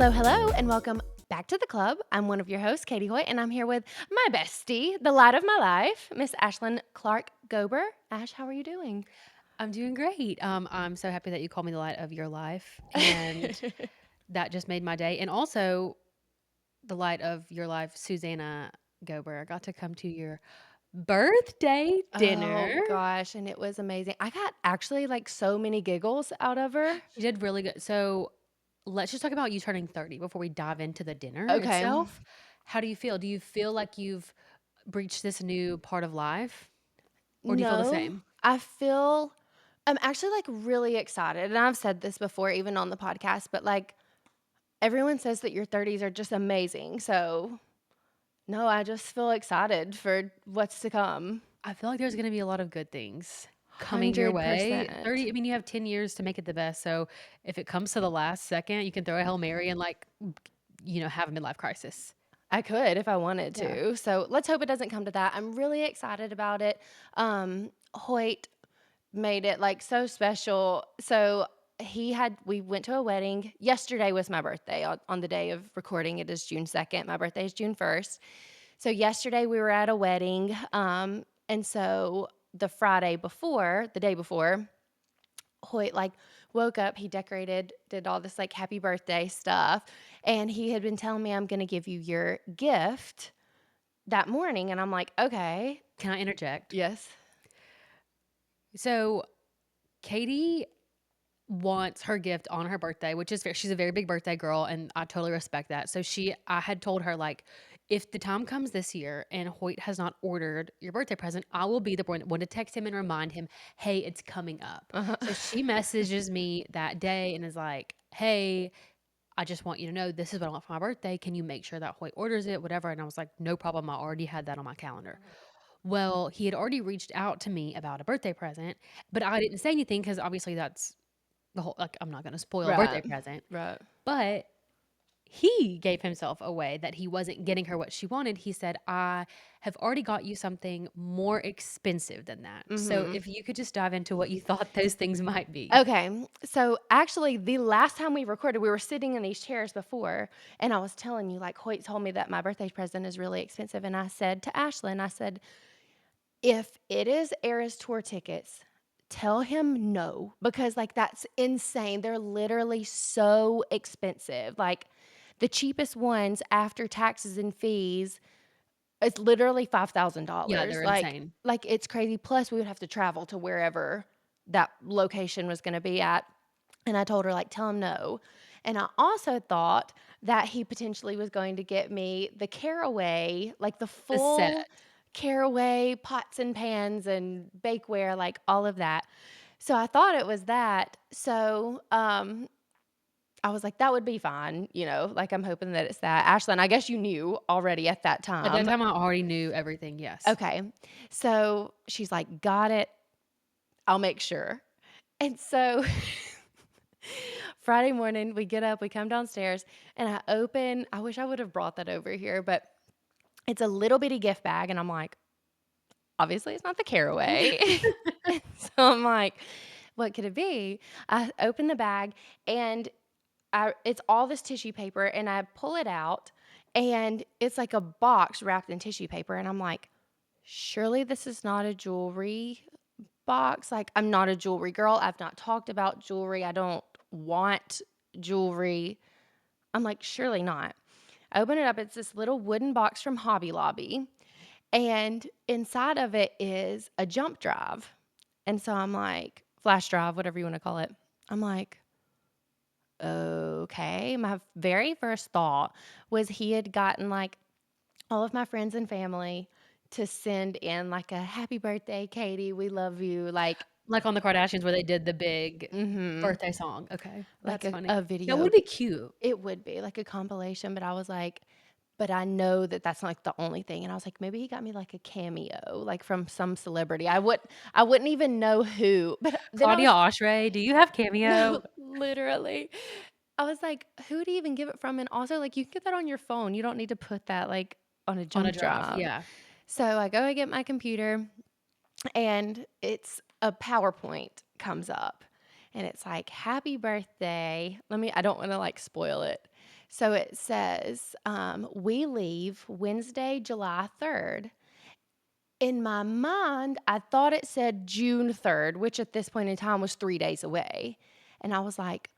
Hello, and welcome back to the club. I'm one of your hosts, Katie Hoyt, and I'm here with my bestie, the light of my life, Miss Ashlyn Clark Gober. Ash, how are you doing? I'm doing great. I'm so happy that you called me the light of your life, and that just made my day. And also, the light of your life, Susanna Gober. I got to come to your birthday dinner. Oh gosh, and it was amazing. I got actually like so many giggles out of her. You did really good. So, let's just talk about you turning 30 before we dive into the dinner Okay. itself. How do you feel? Do you feel like you've reached this new part of life, or do you feel the No, same? I'm actually like really excited. And I've said this before, even on the podcast, but like everyone says that your 30s are just amazing. So, no, I just feel excited for what's to come. I feel like there's gonna be a lot of good things coming your way. 100%. 30, I mean, you have 10 years to make it the best. So if it comes to the last second, you can throw a Hail Mary and have a midlife crisis. I could if I wanted Yeah. to. So let's hope it doesn't come to that. I'm really excited about it. Hoyt made it like so special. So we went to a wedding. Yesterday was my birthday. On the day of recording, it is June 2nd. My birthday is June 1st. So yesterday we were at a wedding. And so the day before, Hoyt like woke up, he decorated, did all this like happy birthday stuff, and he had been telling me I'm going to give you your gift that morning, and I'm like, "Okay." Can I interject? Yes. So Katie wants her gift on her birthday, which is fair. She's a very big birthday girl, and I totally respect that. I had told her like, if the time comes this year and Hoyt has not ordered your birthday present, I will be the one to text him and remind him, hey, it's coming up. Uh-huh. So she messages me that day and is like, hey, I just want you to know this is what I want for my birthday. Can you make sure that Hoyt orders it, whatever? And I was like, no problem. I already had that on my calendar. Well, he had already reached out to me about a birthday present, but I didn't say anything because obviously that's the whole, like, I'm not gonna spoil a birthday Right. present, Right. but he gave himself away that he wasn't getting her what she wanted. He said, "I have already got you something more expensive than that." So Mhm. if you could just dive into what you thought those things might be. Okay. So actually, the last time we recorded, we were sitting in these chairs before, and I was telling you, like, Hoyt told me that my birthday present is really expensive. And I said to Ashlyn, I said, if it is Eras tour tickets, tell him no because like that's insane. They're literally so expensive. Like the cheapest ones after taxes and fees, it's literally Yeah, $5,000. they're Like insane. like it's crazy. Plus we would have to travel to wherever that location was going to be at. And I told her like tell him no. And I also thought that he potentially was going to get me the caraway, like the The full set. caraway pots and pans and bakeware, like all of that. So I thought it was that. So I was like, that would be fine, like I'm hoping that it's that. Ashlyn, I guess you knew already at that At that time. time, I already knew everything, yes. Okay. So she's like, got it. I'll make sure. And so Friday morning, we get up, we come downstairs, and I wish I would have brought that over here, but it's a little bitty gift bag. And I'm like, obviously, it's not the caraway. And so I'm like, what could it be? I open the bag and it's all this tissue paper, and I pull it out, and it's like a box wrapped in tissue paper. And I'm like, surely this is not a jewelry box. Like, I'm not a jewelry girl. I've not talked about jewelry. I don't want jewelry. I'm like, surely not. I open it up. It's this little wooden box from Hobby Lobby. And inside of it is a jump drive. And so I'm like, flash drive, whatever you want to call it. I'm like, okay. My very first thought was he had gotten like all of my friends and family to send in like a happy birthday, Katie. We love you. Like on the Kardashians where they did the big Mm-hmm. birthday song. Okay, Like that's funny. a That video. would be cute. It would be like a compilation, but I was like, but I know that that's not like the only thing. And I was like, maybe he got me like a cameo, like from some celebrity. I wouldn't even know who. But then I Claudia was Oshray, do you have no, Cameo? literally. I was like, who do you even give it from? And also like you can get that on your phone. You don't need to put that like on a On a jump drive, drive. yeah. So I go and get my computer, and it's a PowerPoint comes up, and it's like happy birthday. I don't want to like spoil it. So it says, "We leave Wednesday, July 3rd." In my mind, I thought it said June 3rd, which at this point in time was 3 days away, and I was like,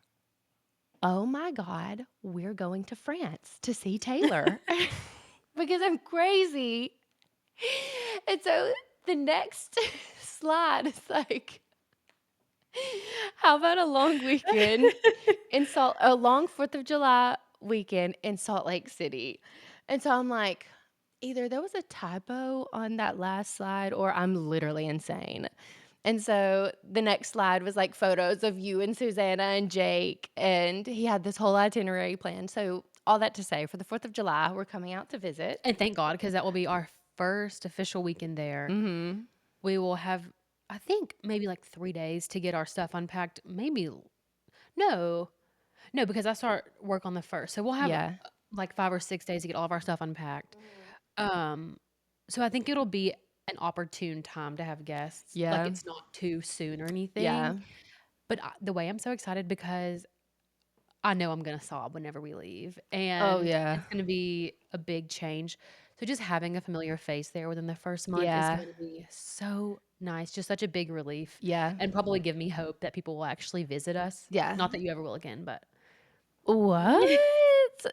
"Oh my god, we're going to France to see Taylor." Because I'm crazy. And so the next slide is like, "How about a long weekend in Salt a long 4th of July weekend in Salt Lake City?" And so I'm like, either there was a typo on that last slide or I'm literally insane. And so the next slide was like photos of you and Susanna and Jake, and he had this whole itinerary planned. So all that to say, for the 4th of July, we're coming out to visit. And thank God, because that will be our first official weekend there. Mhm. We will have, I think, maybe like 3 days to get our stuff unpacked. Maybe no, no, because I start work on the 1st, so we'll have, Yeah. like 5 or 6 days to get all of our stuff unpacked. Mhm. Um, so I think it'll be an opportune time to have guests. Like, Yeah. it's not too soon or anything. Yeah. But the way I'm so excited because I know I'm gonna sob whenever we leave, Oh, and yeah. it's gonna be a big change. So just having a familiar face there within the first month is Yeah. going to be so nice, just such a big relief, Yeah. and probably give me hope that people will actually visit us. Yeah. Not that you ever will again, but What?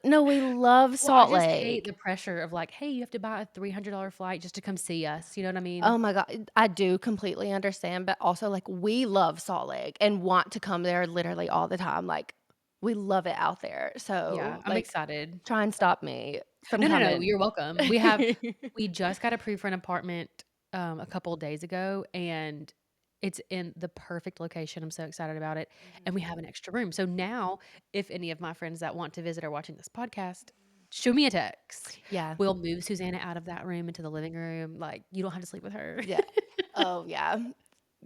No, we love well, I Salt just hate Lake. the pressure of like, "Hey, you have to buy a $300 flight just to come see us." You know what I mean? Oh my god, I do completely understand, but also, like, we love Salt Lake and want to come there literally all the time, like, we love it out there, Yeah, so, I'm like, excited. try and stop me from No, no, no, coming. you're welcome. We just got approved for an apartment, a couple days ago, and it's in the perfect location. I'm so excited about it, and we Mhm. have an extra room. So now, if any of my friends that want to visit are watching this podcast, shoot me a text. Yeah, We'll move Susanna out of that room into the living room. Like, you don't have to sleep with her. yeah. Oh, yeah.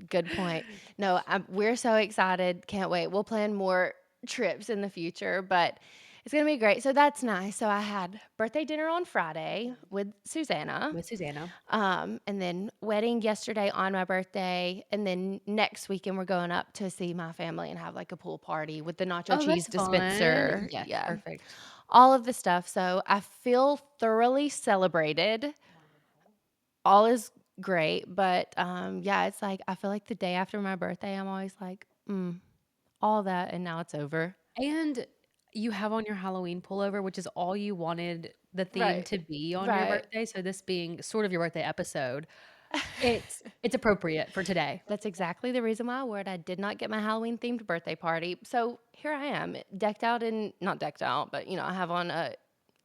Good point. No, we're so excited, can't wait. We'll plan more trips in the future, but it's gonna be great, so that's nice. So I had birthday dinner on Friday with Susanna. With Susanna. And then wedding yesterday on my birthday, and then next weekend we're going up to see my family and have like a pool party with the nacho Oh, cheese that's fun. dispenser. Yes, Yeah, perfect. all of the stuff. So I feel thoroughly celebrated. All is great, but yeah, it's like I feel like the day after my birthday, I'm always like, all that, and now it's over. And you have on your Halloween pullover, which is all you wanted the theme Right, to be on your right. birthday, so this being sort of your birthday episode, it's appropriate for today. That's exactly the reason why I wore it. I did not get my Halloween themed birthday party. So here I am, decked out in, not decked out, but I have on a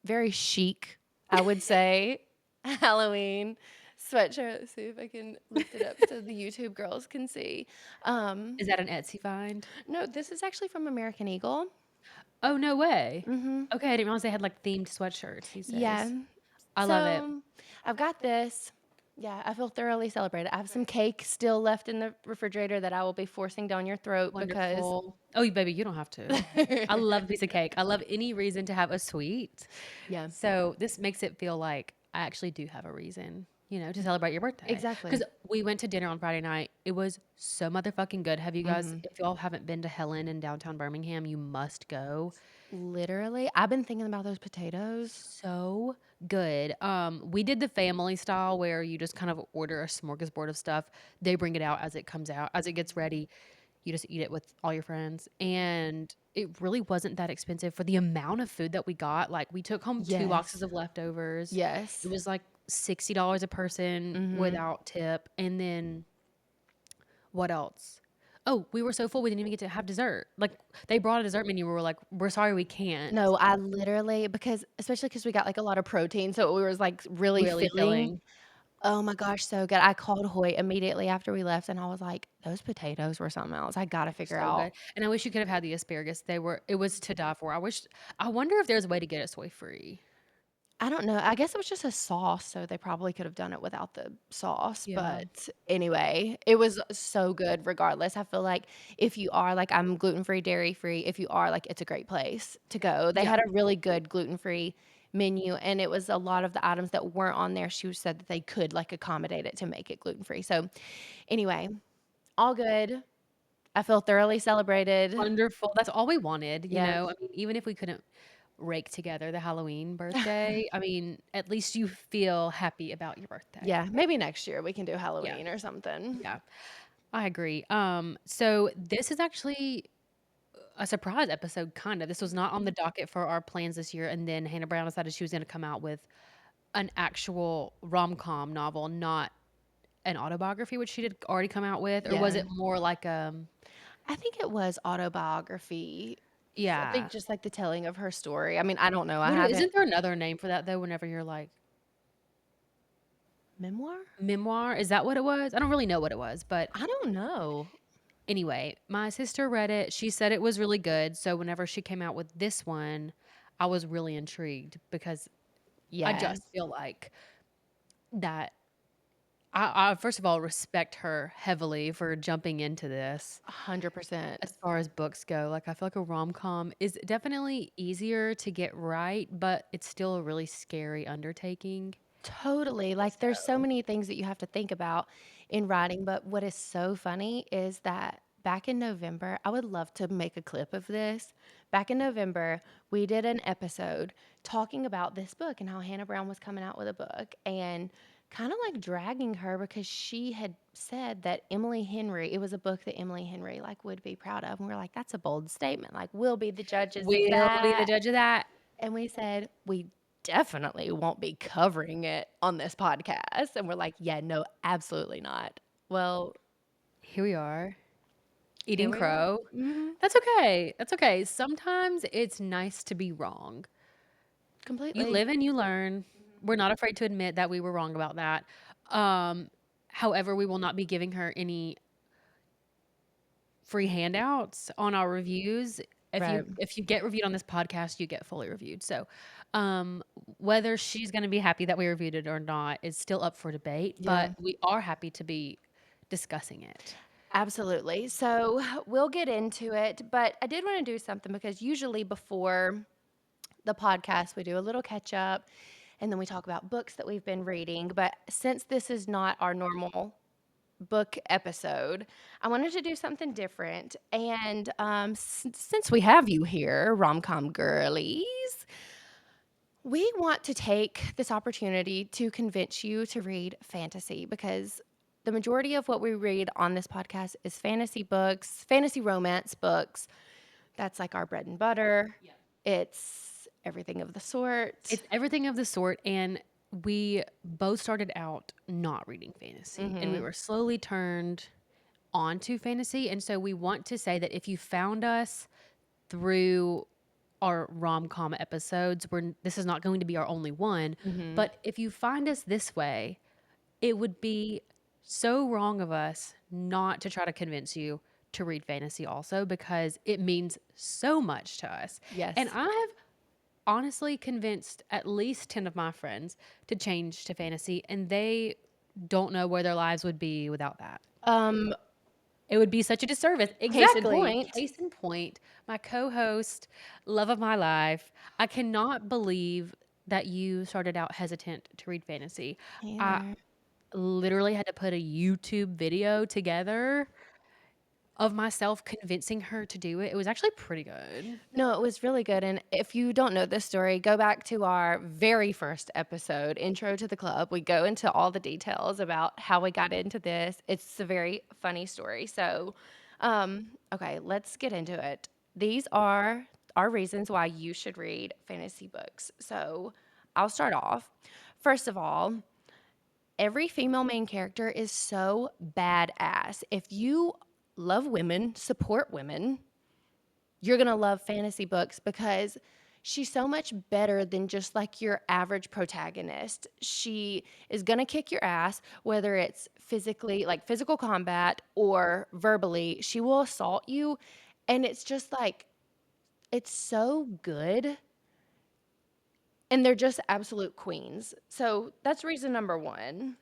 very chic, I would say, Halloween sweatshirt. Let's see if I can lift it up so the YouTube girls can see. Um, Is that an Etsy find? no, this is actually from American Eagle. Oh, no way. Mm-hmm. Okay, I didn't realize they had, like, themed sweatshirts these Yeah. days. I love it. So I've got this. Yeah, I feel thoroughly celebrated. I have some cake still left in the refrigerator that I will be forcing down your throat because Wonderful. Oh, baby, you don't have to. I love a piece of cake. I love any reason to have a sweet. yeah, So this makes it feel like I actually do have a reason, to celebrate your birthday. exactly. Because we went to dinner on Friday night. It was so motherfucking good. Have you guys, Mhm. if y'all haven't been to Helen in downtown Birmingham, you must go. Literally, I've been thinking about those potatoes. So good. We did the family style where you just kind of order a smorgasbord of stuff. They bring it out as it comes out, as it gets ready. You just eat it with all your friends. And it really wasn't that expensive for the amount of food that we got. Like, we took home 2 boxes Yes. of leftovers. It Yes. was like $60 a person Mhm. without tip. And then what else? Oh, we were so full we didn't even get to have dessert. Like, they brought a dessert menu. We were like, "We're sorry, we can't." No, I literally because especially because we got, like, a lot of protein, so it was, like, really Really filling. filling. Oh my gosh, so good. I called Hoyt immediately after we left, and I was like, "Those potatoes were something else. I gotta figure So out." good. And I wish you could have had the asparagus. It was to die for. I wonder if there's a way to get it soy free. I don't know. I guess it was just a sauce, so they probably could have done it without the sauce, Yeah. but anyway, it was so good regardless. I feel like if you are like, I'm gluten-free, dairy-free, if you are, like, it's a great place to go. They Yeah. had a really good gluten-free menu, and it was a lot of the items that weren't on there, she said that they could, like, accommodate it to make it gluten-free. So, anyway, all good. I feel thoroughly celebrated. Wonderful. That's all we wanted, Yeah. I mean, even if we couldn't rake together the Halloween birthday. I mean, at least you feel happy about your birthday. Yeah, maybe next year we can do Yeah. Halloween or something. Yeah. I agree. So this is actually a surprise episode, kind of. This was not on the docket for our plans this year, and then Hannah Brown decided she was going to come out with an actual rom-com novel, not an autobiography, which she did already come out with, or was Yeah. it more like I think it was autobiography. I yeah. think just like the telling of her story. I mean, I don't know. I What haven't isn't there another name for that though? Whenever you're like memoir? memoir, is that what it was? I don't really know what it was, but I don't know. anyway, my sister read it. She said it was really good. So whenever she came out with this one, I was really intrigued because I just Yes, feel like that I first of all respect her heavily for jumping into this 100%. as far as books go. Like I feel like a rom-com is definitely easier to get right, but it's still a really scary undertaking. Totally. Like there's so So many things that you have to think about in writing, but what is so funny is that back in November, I would love to make a clip of this. Back in November, we did an episode talking about this book and how Hannah Brown was coming out with a book and kind of like dragging her because she had said that Emily Henry, it was a book that Emily Henry like would be proud of. And we're like, that's a bold statement. Like we'll be the judges of we'll be the that. judge of that. And we said, we definitely won't be covering it on this podcast. And we're like, yeah, no, absolutely not. Well, Here we are, here eating we are. crow. Hmm. That's okay. That's okay. Sometimes it's nice to be wrong. You Completely. live and you learn. We're not afraid to admit that we were wrong about that. Um, However, we will not be giving her any free handouts on our reviews. Right. If you get reviewed on this podcast, you get fully reviewed. So, um, whether she's going to be happy that we reviewed it or not is still up for debate. Yeah, But we are happy to be discussing it. absolutely. So we'll get into it. But I did want to do something because usually before the podcast, we do a little catch up and then we talk about books that we've been reading. But since this is not our normal book episode, I wanted to do something different. And since we have you here, romcom girlies, we want to take this opportunity to convince you to read fantasy because the majority of what we read on this podcast is fantasy books, fantasy romance books. That's like our bread and butter. It's everything of the sort. It's everything of the sort, and we both started out not reading fantasy, and we Hmm. were slowly turned onto fantasy. And so we want to say that if you found us through our rom-com episodes, this is not going to be our only one, Hmm. but if you find us this way, it would be so wrong of us not to try to convince you to read fantasy also because it means so much to us. And Yes. I have honestly convinced at least 10 of my friends to change to fantasy, and they don't know where their lives would be without that. Um, It would be such a disservice. exactly. Case in point, my co-host, love of my life. I cannot believe that you started out hesitant to read fantasy. I Either. literally had to put a YouTube video together of myself convincing her to do it. It was actually pretty good. No, it was really good. And if you don't know this story, go back to our very first episode, Intro to the Club. We go into all the details about how we got into this. It's a very funny story. So, okay, let's get into it. These are our reasons why you should read fantasy books. So, I'll start off. First of all, every female main character is so badass. If you love women, support women, you're going to love fantasy books because she's so much better than just like your average protagonist. She is going to kick your ass, whether it's physically, like physical combat, or verbally. She will assault you. And it's just like, it's so good. And they're just absolute queens. So that's reason number one.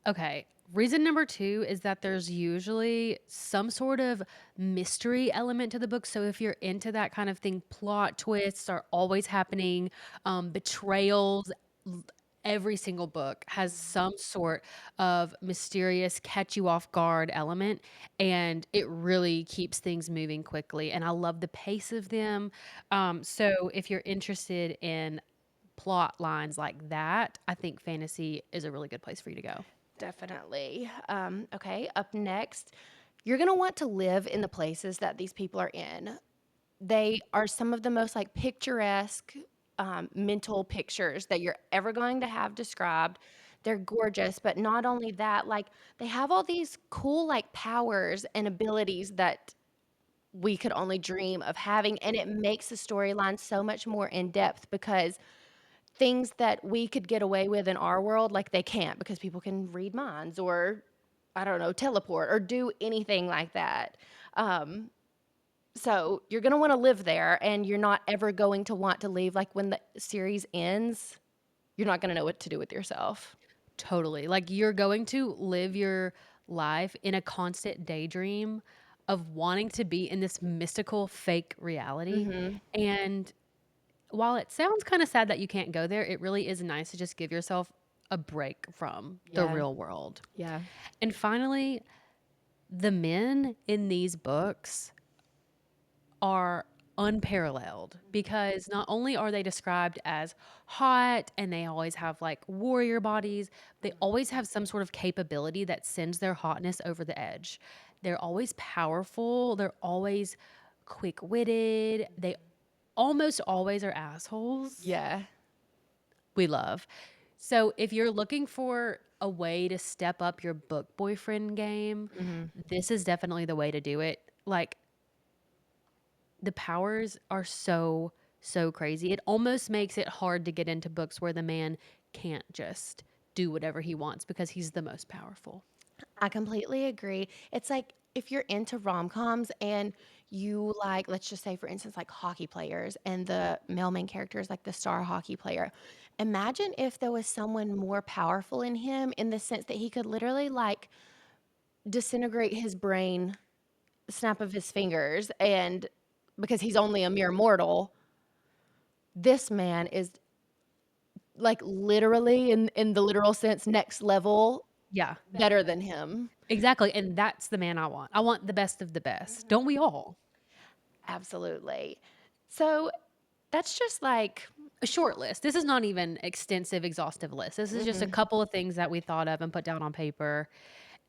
Okay. Reason number two is that there's usually some sort of mystery element to the book. So if you're into that kind of thing, plot twists are always happening, betrayals, every single book has some sort of mysterious catch you off guard element, and it really keeps things moving quickly, and I love the pace of them. So if you're interested in plot lines like that, I think fantasy is a really good place for you to go. Definitely. Okay, up next, you're gonna want to live in the places that these people are in. They are some of the most like picturesque mental pictures that you're ever going to have described. They're gorgeous, but not only that, like they have all these cool like powers and abilities that we could only dream of having. And it makes the storyline so much more in depth because things that we could get away with in our world, like they can't because people can read minds or I don't know, teleport or do anything like that. Um, so you're gonna wanna live there, and you're not ever going to want to leave, like, when the series ends, you're not gonna know what to do with yourself. Totally. Like you're going to live your life in a constant daydream of wanting to be in this mystical fake reality. Mhm. And while it sounds kind of sad that you can't go there, it really is nice to just give yourself a break from the Yeah, real world. yeah. And finally, the men in these books are unparalleled because not only are they described as hot and they always have like warrior bodies, they always have some sort of capability that sends their hotness over the edge. They're always powerful, they're always quick witted, they almost always are assholes. Yeah. We love. So if you're looking for a way to step up your book boyfriend game, Mhm. this is definitely the way to do it. Like, the powers are so, so crazy. It almost makes it hard to get into books where the man can't just do whatever he wants because he's the most powerful. I completely agree. It's like if you're into rom-coms and you like, let's just say, for instance, like hockey players and the male main character is like the star hockey player. Imagine if there was someone more powerful in him in the sense that he could literally like disintegrate his brain, snap of his fingers, and because he's only a mere mortal, this man is like literally in the literal sense next level Yeah, better than him. exactly. And that's the man I want. I want the best of the best. Don't we all? Absolutely. So that's just like A short list. This is not even extensive, exhaustive list. This is just a mhm, couple of things that we thought of and put down on paper.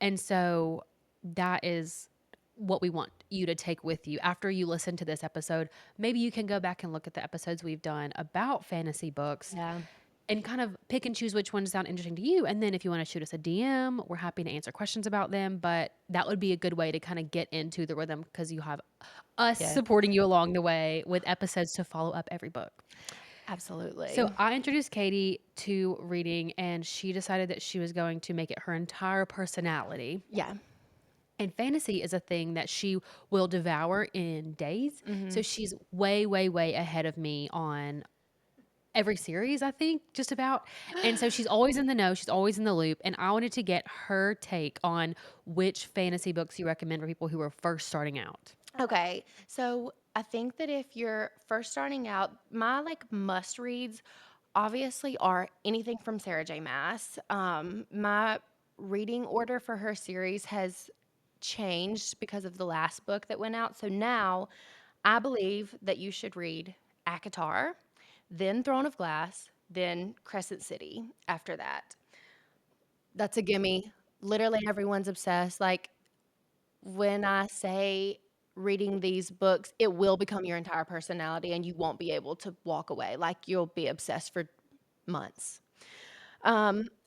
And so that is what we want you to take with you after you listen to this episode. Maybe you can go back and look at the episodes we've done about fantasy books yeah, and kind of pick and choose which ones sound interesting to you. And then if you want to shoot us a DM, we're happy to answer questions about them. But that would be a good way to kind of get into the rhythm because you have us yeah, supporting you along the way with episodes to follow up every book. So absolutely. I introduced Katie to reading, and she decided that she was going to make it her entire personality. Yeah. And fantasy is a thing that she will devour in days. So Mhm. she's way, way, way ahead of me on every series, I think, just about. And so she's always in the know, she's always in the loop. And I wanted to get her take on which fantasy books you recommend for people who are first starting out. Okay. So I think that if you're first starting out, my like must reads obviously are anything from Sarah J. Maas. My reading order for her series has changed because of the last book that went out. So now I believe that you should read ACOTAR, then Throne of Glass, then Crescent City after that. That's a gimme. Literally everyone's obsessed. Like when I say reading these books, it will become your entire personality and you won't be able to walk away. Like you'll be obsessed for months.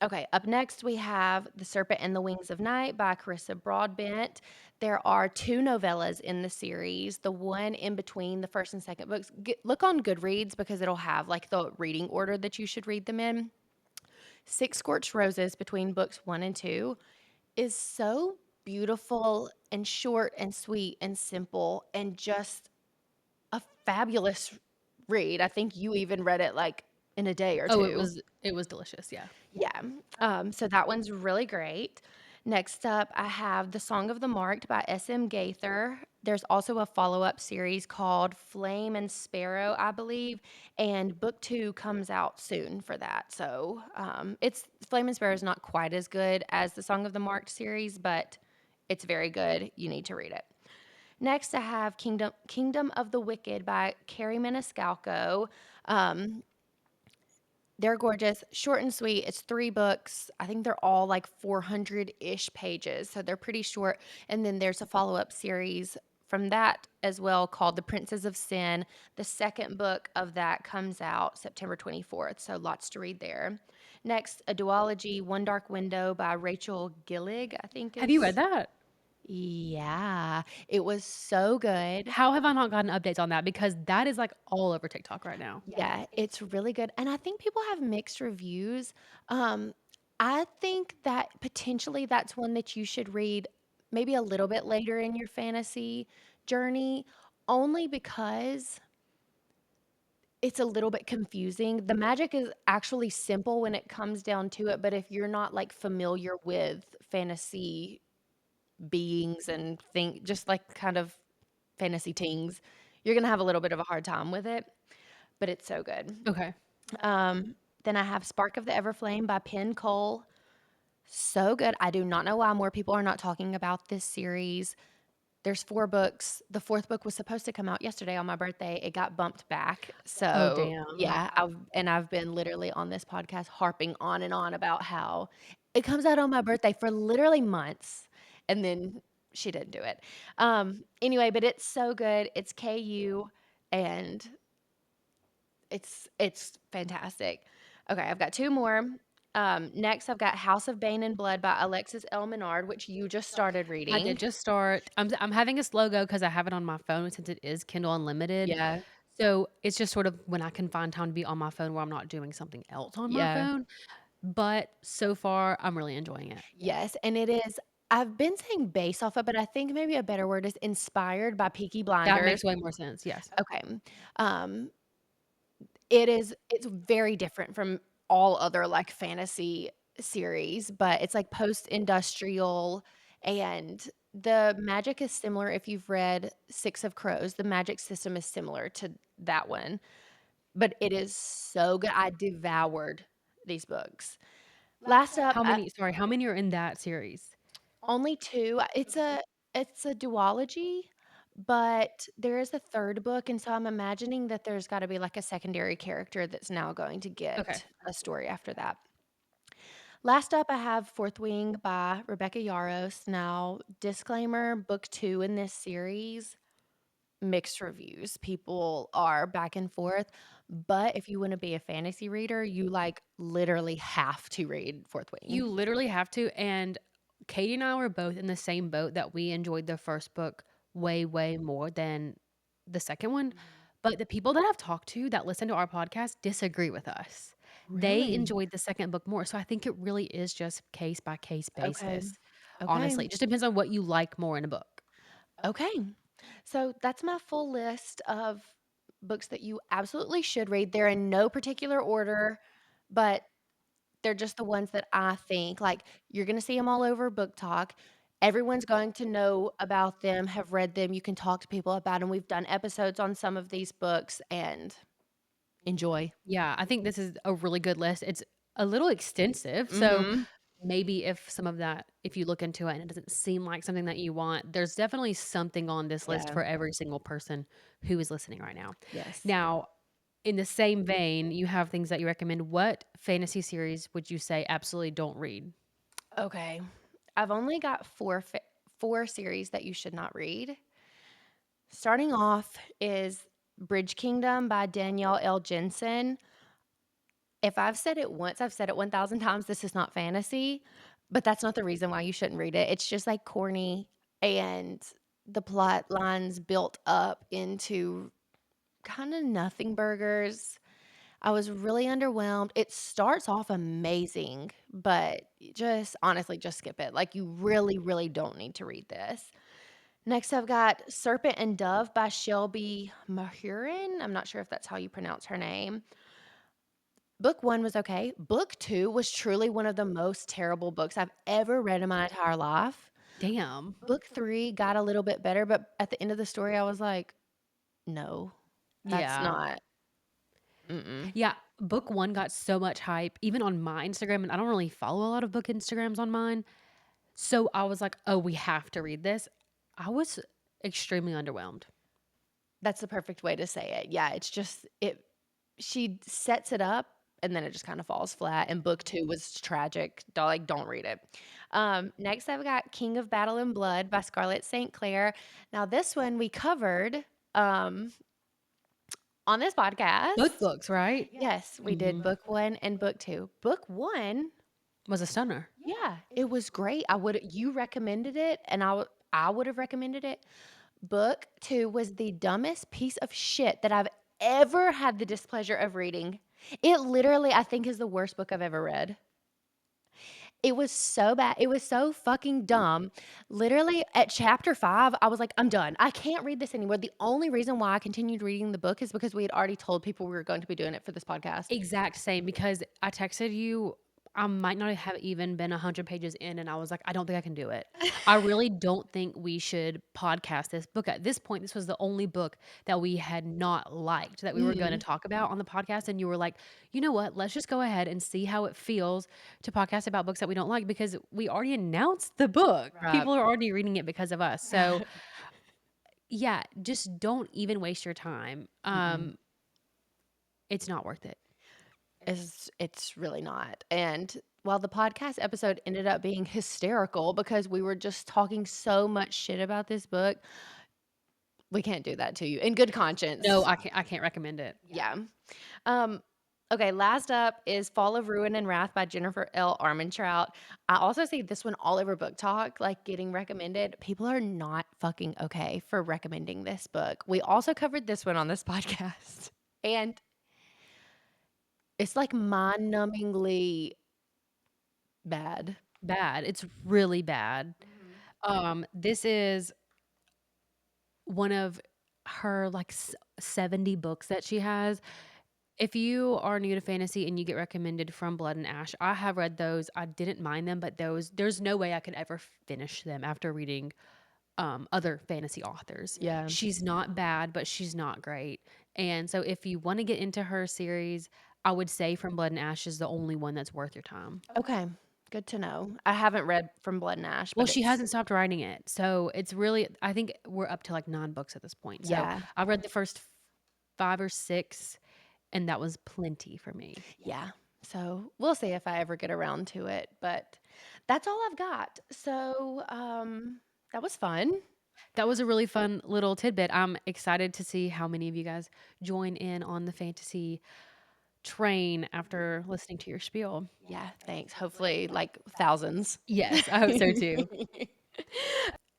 Okay, up next we have The Serpent and the Wings of Night by Carissa Broadbent. There are two novellas in the series, the one in between the first and second books. Look on Goodreads because it'll have like the reading order that you should read them in. Six Scorched Roses between books one and two is so beautiful and short and sweet and simple and just a fabulous read. I think you even read it like in a day or Oh, two. it was delicious. Yeah. Yeah. So that one's really great. Next up, I have The Song of the Marked by S.M. Gaither. There's also a follow-up series called Flame and Sparrow, I believe, and book 2 comes out soon for that. So, it's Flame and Sparrow is not quite as good as the Song of the Marked series, but it's very good. You need to read it. Next, I have Kingdom of the Wicked by Carrie Maniscalco. Um, they're gorgeous, short and sweet. It's 3 books. I think they're all like 400-ish pages, so they're pretty short. And then there's a follow-up series from that as well called The Princes of Sin. The second book of that comes out September 24th, so lots to read there. Next, a duology, One Dark Window by Rachel Gillig, I think Have you read is. that? Yeah, it was so good. How have I not gotten updates on that? Because that is, like, all over TikTok right now. Yeah, it's really good, and I think people have mixed reviews. Um, I think that potentially that's one that you should read maybe a little bit later in your fantasy journey, only because it's a little bit confusing. The magic is actually simple when it comes down to it, but if you're not, like, familiar with fantasy beings and think just, like, kind of fantasy things, you're gonna have a little bit of a hard time with it, but it's so good. Okay. Then I have Spark of the Everflame by Penn Cole. So good. I do not know why more people are not talking about this series. There's 4 books. The 4th book was supposed to come out yesterday on my birthday. It got bumped back. Oh, So, damn. yeah, I've been literally on this podcast harping on and on about how it comes out on my birthday for literally months, and then she didn't do it. Anyway, but it's so good. It's KU, and it's fantastic. Okay, I've got 2 more. Next, I've got House of Bane and Blood by Alexis L. Menard, which you just started I did reading. just start. I'm having a slow go because I have it on my phone since it is Kindle Unlimited. Yeah, So, it's just sort of when I can find time to be on my phone where I'm not doing something else on my yeah. phone, but so far, I'm really enjoying it. Yes, and it is I've been saying based off of, but I think maybe a better word is inspired by Peaky That Blinders. makes way more sense, yes. Okay. Um, it's very different from all other, like, fantasy series, but it's, like, post-industrial, and the magic is similar if you've read Six of Crows, the magic system is similar to that one, but it is so good. I devoured these books. Last up, How many are in that series? only 2. It's a duology, but there is a 3rd book, and so I'm imagining that there's gotta be, like, a secondary character that's now going to Okay. get a story after that. Last up, I have Fourth Wing by Rebecca Yarros. Now, disclaimer, book 2 in this series, mixed reviews. People are back and forth, but if you wanna be a fantasy reader, you, like, literally have to read Fourth Wing. You literally have to, and Katie and I were both in the same boat that we enjoyed the first book way, way more than the second one, but the people that I've talked to that listen to our podcast disagree with us. They Really? enjoyed the second book more, so I think it really is just case by case Okay. basis, Okay. honestly. It just depends on what you like more in a book. Okay. So that's my full list of books that you absolutely should read. They're in no particular order, but they're just the ones that I think like you're going to see them all over Book Talk. Everyone's going to know about them, have read them. You can talk to people about them. We've done episodes on some of these books and enjoy. Yeah, I think this is a really good list. It's a little extensive, so Mhm. maybe if you look into it and it doesn't seem like something that you want, there's definitely something on this list Yeah. for every single person who is listening right now. Yes. Now, in the same vein, you have things that you recommend. What fantasy series would you say absolutely don't read? Okay. I've only got 4 series that you should not read. Starting off is Bridge Kingdom by Danielle L. Jensen. If I've said it once, I've said it 1,000 times, this is not fantasy, but that's not the reason why you shouldn't read it. It's just, like, corny, and the plot lines built up into kinda nothing burgers. I was really underwhelmed. It starts off amazing, but just honestly, just skip it. Like, you really, really don't need to read this. Next, I've got Serpent and Dove by Shelby Mahurin. I'm not sure if that's how you pronounce her name. Book 1 was okay. Book 2 was truly one of the most terrible books I've ever read in my entire life. Damn. Book 3 got a little bit better, but at the end of the story, I was like, "No, that's Yeah. not mm-mm." Yeah, book 1 got so much hype, even on my Instagram, and I don't really follow a lot of book Instagrams on mine. So I was like, "Oh, we have to read this." I was extremely underwhelmed. That's the perfect way to say it. Yeah, it's just it she sets it up and then it just kinda falls flat, and book 2 was tragic. Don't read it. Next I've got King of Battle and Blood by Scarlett St. Clair. Now this one we covered, um, on this Both podcast. books, right? Yes, we did Mhm. book 1 and book 2. Book 1, Was a stunner. yeah, it was great. You recommended it, and I would have recommended it. Book 2 was the dumbest piece of shit that I've ever had the displeasure of reading. It literally, I think, is the worst book I've ever read. It was so bad. It was so fucking dumb. Literally, at chapter 5, I was like, "I'm done. I can't read this anymore." The only reason why I continued reading the book is because we had already told people we were going to be doing it for this podcast. Exact same, because I texted you, I might not have even been 100 pages in, and I was like, "I don't think I can do it." I really don't think we should podcast this book. At this point, this was the only book that we had not liked that we were gonna Mhm. talk about on the podcast, and you were like, "You know what? Let's just go ahead and see how it feels to podcast about books that we don't like," because we already announced the book. Right. People are already reading it because of us. So, yeah, just don't even waste your time. Mm-mm. It's not worth it. It's really not, and while the podcast episode ended up being hysterical because we were just talking so much shit about this book, we can't do that to you in good No, conscience. I can't recommend it. Yeah. Um, okay, last up is Fall of Ruin and Wrath by Jennifer L. Armentrout. I also see this one all over Book Talk, like, getting recommended. People are not fucking okay for recommending this book. We also covered this one on this podcast, and it's, like, mind-numbingly bad. Bad, it's really bad. Mhm. This is one of her, like, 70 books that she has. If you are new to fantasy and you get recommended From Blood and Ash, I have read those, I didn't mind them, but those there's no way I could ever finish them after reading, other fantasy authors. Yeah. She's not bad, but she's not great, and so if you wanna get into her series, I would say From Blood and Ash is the only one that's worth your time. Okay, good to know. I haven't read From Blood and Ash, Well, but she it's hasn't stopped writing it, so it's really, I think we're up to, like, 9 books at this point, so yeah, I read the first 5 or 6, and that was plenty for me. yeah. So, we'll see if I ever get around to it, but that's all I've got. So, that was fun. That was a really fun little tidbit. I'm excited to see how many of you guys join in on the fantasy train after listening to your spiel. Yeah, thanks. Hopefully, like, thousands. Yes, I hope so too.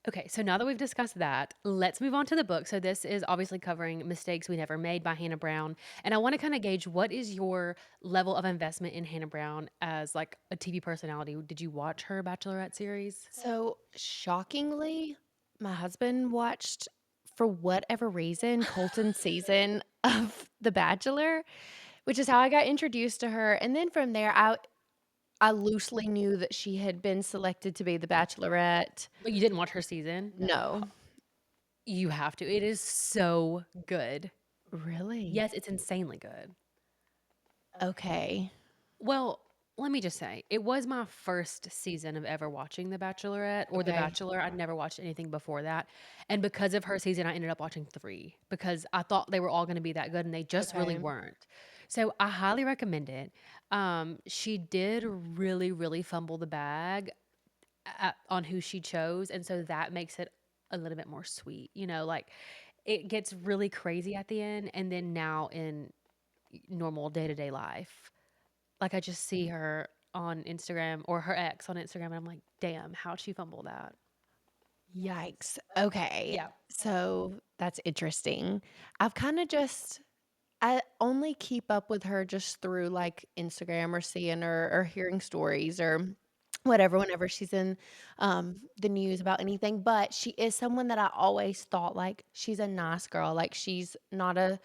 Okay, so now that we've discussed that, let's move on to the book. So this is obviously covering Mistakes We Never Made by Hannah Brown, and I want to kind of gauge what is your level of investment in Hannah Brown as like a TV personality. Did you watch her Bachelorette series? So, shockingly, my husband watched, for whatever reason, Colton's season of The Bachelor, which is how I got introduced to her, and then from there, I loosely knew that she had been selected to be the Bachelorette. But you didn't watch her season? No. You have to. It is so good. Really? Yes, it's insanely good. Okay. Well, let me just say, it was my first season of ever watching The Bachelorette or The Okay. Bachelor. I'd never watched anything before that. And because of her season, I ended up watching 3 because I thought they were all going to be that good and they just really Okay. weren't. So I highly recommend it. She did really, really fumble the bag on who she chose. And so that makes it a little bit more sweet. You know, like it gets really crazy at the end. And then now in normal day to day life, like, I just see her on Instagram or her ex on Instagram, and I'm like, "Damn, how'd she fumble that?" Yikes. Okay. Yeah. So that's interesting. I've kind of just I only keep up with her just through like Instagram or seeing her or hearing stories or whatever whenever she's in the news about anything. But she is someone that I always thought like she's a nice girl. Like she's not a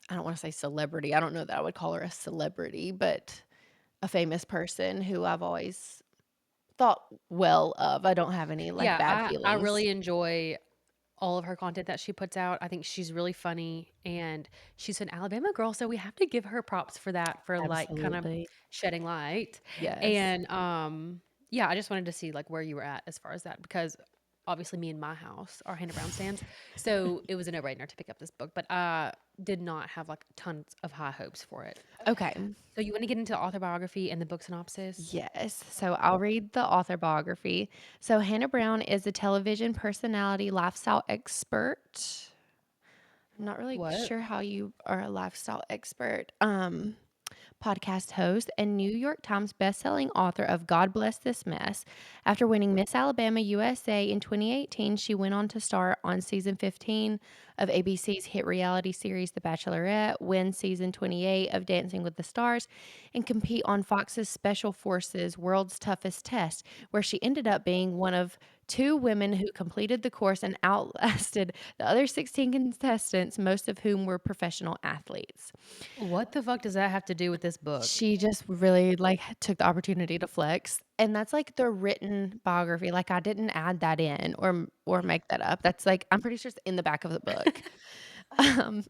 I don't wanna say celebrity, I don't know that I would call her a celebrity, but a famous person who I've always thought well of. I don't have any, like, Yeah, bad I feelings. really enjoy all of her content that she puts out. I think she's really funny, and she's an Alabama girl, so we have to give her props for that, for, like, kind of Absolutely. shedding light. Yes. And, yeah, I just wanted to see, like, where you were at as far as that, because obviously me and my house are Hannah Brown stans, so it was a no-brainer to pick up this book, but I did not have, like, tons of high hopes for it. Okay. So you wanna get into the author biography and the book synopsis? Yes. So I'll read the author biography. So Hannah Brown is a television personality, lifestyle expert. I'm not really What? sure how you are a lifestyle expert. Podcast host and New York Times bestselling author of God Bless This Mess. After winning Miss Alabama USA in 2018, she went on to star on season 15 of ABC's hit reality series The Bachelorette, win season 28 of Dancing with the Stars, and compete on Fox's Special Forces World's Toughest Test, where she ended up being one of two women who completed the course and outlasted the other 16 contestants, most of whom were professional athletes. What the fuck does that have to do with this book? She just really, like, took the opportunity to flex, and that's, like, the written biography, like, I didn't add that in or make that up. That's, like, I'm pretty sure it's in the back of the book. Um,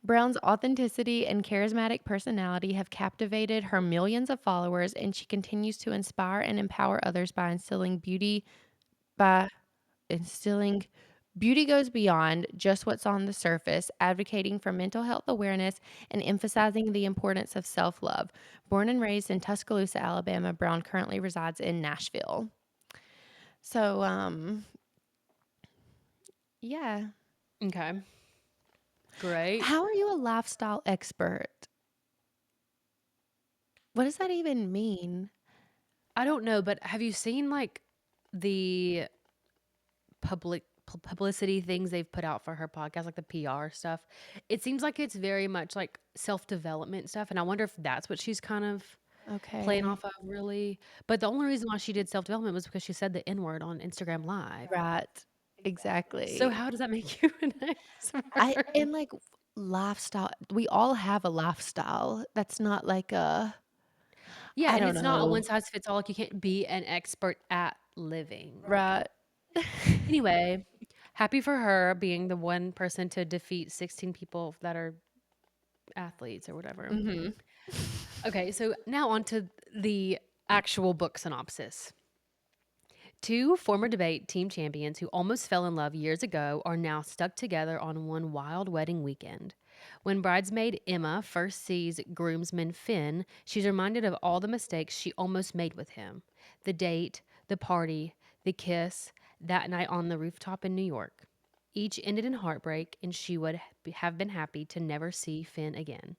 Brown's authenticity and charismatic personality have captivated her millions of followers, and she continues to inspire and empower others by instilling beauty goes beyond just what's on the surface, advocating for mental health awareness and emphasizing the importance of self love. Born and raised in Tuscaloosa, Alabama, Brown currently resides in Nashville. So, yeah. Okay, great. How are you a lifestyle expert? What does that even mean? I don't know, but have you seen, like, the publicity things they've put out for her podcast, like the PR stuff? It seems like it's very much, like, self-development stuff, and I wonder if that's what she's kind of playing Okay. off of, really. But the only reason why she did self-development was because she said the N word on Instagram Live. Right. So Exactly. how does that make you an I expert? and like lifestyle, we all have a lifestyle. That's not like a Yeah, I and don't it's not a know. one size fits all, like, you can't be an expert at living. Right. Anyway, happy for her being the one person to defeat 16 people that are athletes or whatever. Mhm. Okay, so now on to the actual book synopsis. Two former debate team champions who almost fell in love years ago are now stuck together on one wild wedding weekend. When bridesmaid Emma first sees groomsman Finn, she's reminded of all the mistakes she almost made with him: the date, the party, the kiss, that night on the rooftop in New York. Each ended in heartbreak, and she would have been happy to never see Finn again.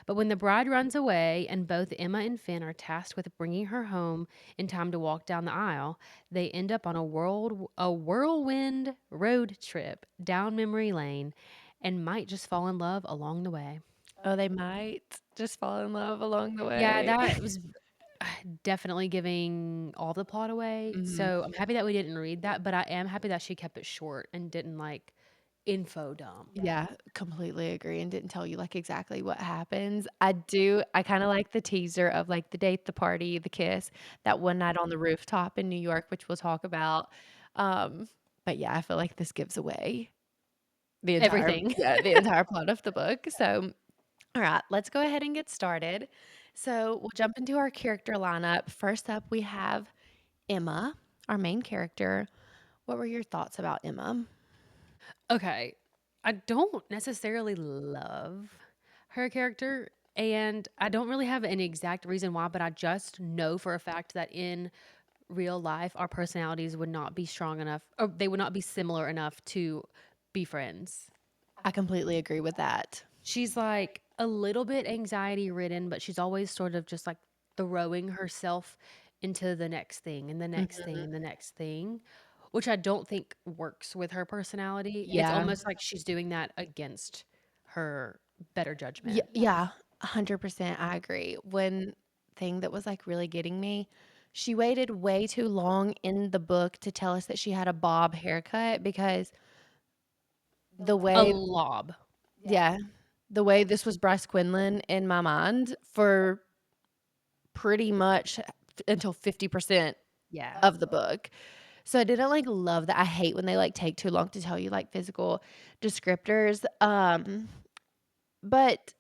But when the bride runs away and both Emma and Finn are tasked with bringing her home in time to walk down the aisle, they end up on a whirlwind road trip down memory lane and might just fall in love along the way. Oh, they might just fall in love along the Yeah, way. that was definitely giving all the plot away. Mhm. So I'm happy that we didn't read that, but I am happy that she kept it short and didn't, like, info dump. Yeah, completely agree, and didn't tell you, like, exactly what happens. I kinda like the teaser of, like, the date, the party, the kiss, that one night on the rooftop in New York, which we'll talk about. Um, but yeah, I feel like this gives away Everything. the entire plot of the book. So, alright, let's go ahead and get started. So, we'll jump into our character lineup. First up, we have Emma, our main character. What were your thoughts about Emma? Okay. I don't necessarily love her character, and I don't really have an exact reason why, but I just know for a fact that in real life, our personalities would not be strong enough, or they would not be similar enough to be friends. I completely agree with that. She's like a little bit anxiety ridden, but she's always sort of just like throwing herself into the next thing and the next thing Mhm. and the next thing, which I don't think works with her personality. It's Yeah. almost like she's doing that against her better judgment. Yeah, 100%, I agree. One thing that was, like, really getting me, she waited way too long in the book to tell us that she had a bob haircut because the A way lob. yeah. the way this was Bryce Quinlan in my mind for pretty much until 50% Yeah. of the book. So I didn't, like, love that. I hate when they, like, take too long to tell you, like, physical descriptors, but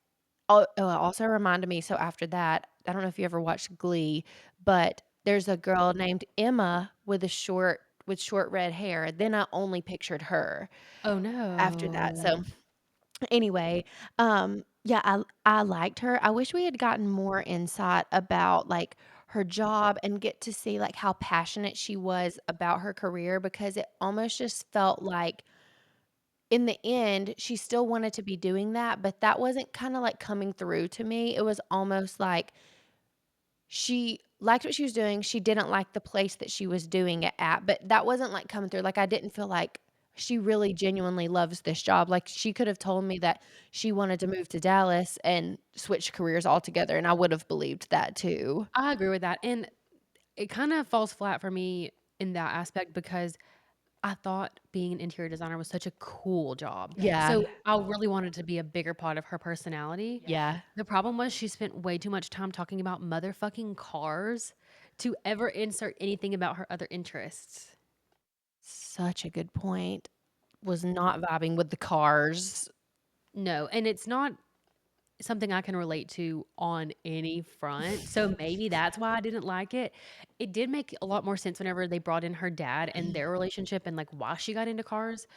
it also reminded me, so after that, I don't know if you ever watched Glee, but there's a girl named Emma with short red hair. Then I only pictured her Oh, after that. So no. anyway, yeah, I liked her. I wish we had gotten more insight about, like, her job and get to see, like, how passionate she was about her career because it almost just felt like in the end, she still wanted to be doing that, but that wasn't kinda, like, coming through to me. It was almost like she liked what she was doing, she didn't like the place that she was doing it at, but that wasn't, like, coming through. Like, I didn't feel like she really genuinely loves this job. Like, she could have told me that she wanted to move to Dallas and switch careers altogether, and I would have believed that too. I agree with that, and it kinda falls flat for me in that aspect because I thought being an interior designer was such a cool job. Yeah. So, I really wanted to be a bigger part of her personality. Yeah. The problem was she spent way too much time talking about motherfucking cars to ever insert anything about her other interests. Such a good point. Was not vibing with the cars. No, and it's not something I can relate to on any front, so maybe that's why I didn't like it. It did make a lot more sense whenever they brought in her dad and their relationship and, like, why she got into cars,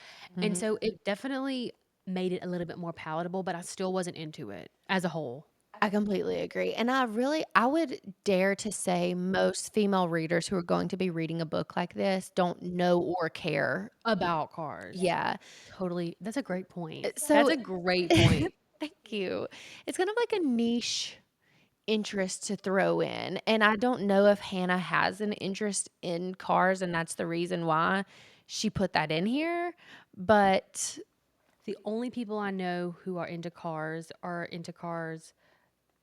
and Mhm. so it definitely made it a little bit more palatable, but I still wasn't into it as a whole. I completely agree, and I would dare to say most female readers who are going to be reading a book like this don't know or care. About cars. Yeah. Totally, that's a great point. That's So a great point. thank you. It's kind of like a niche interest to throw in, and I don't know if Hannah has an interest in cars, and that's the reason why she put that in here, but The only people I know who are into cars,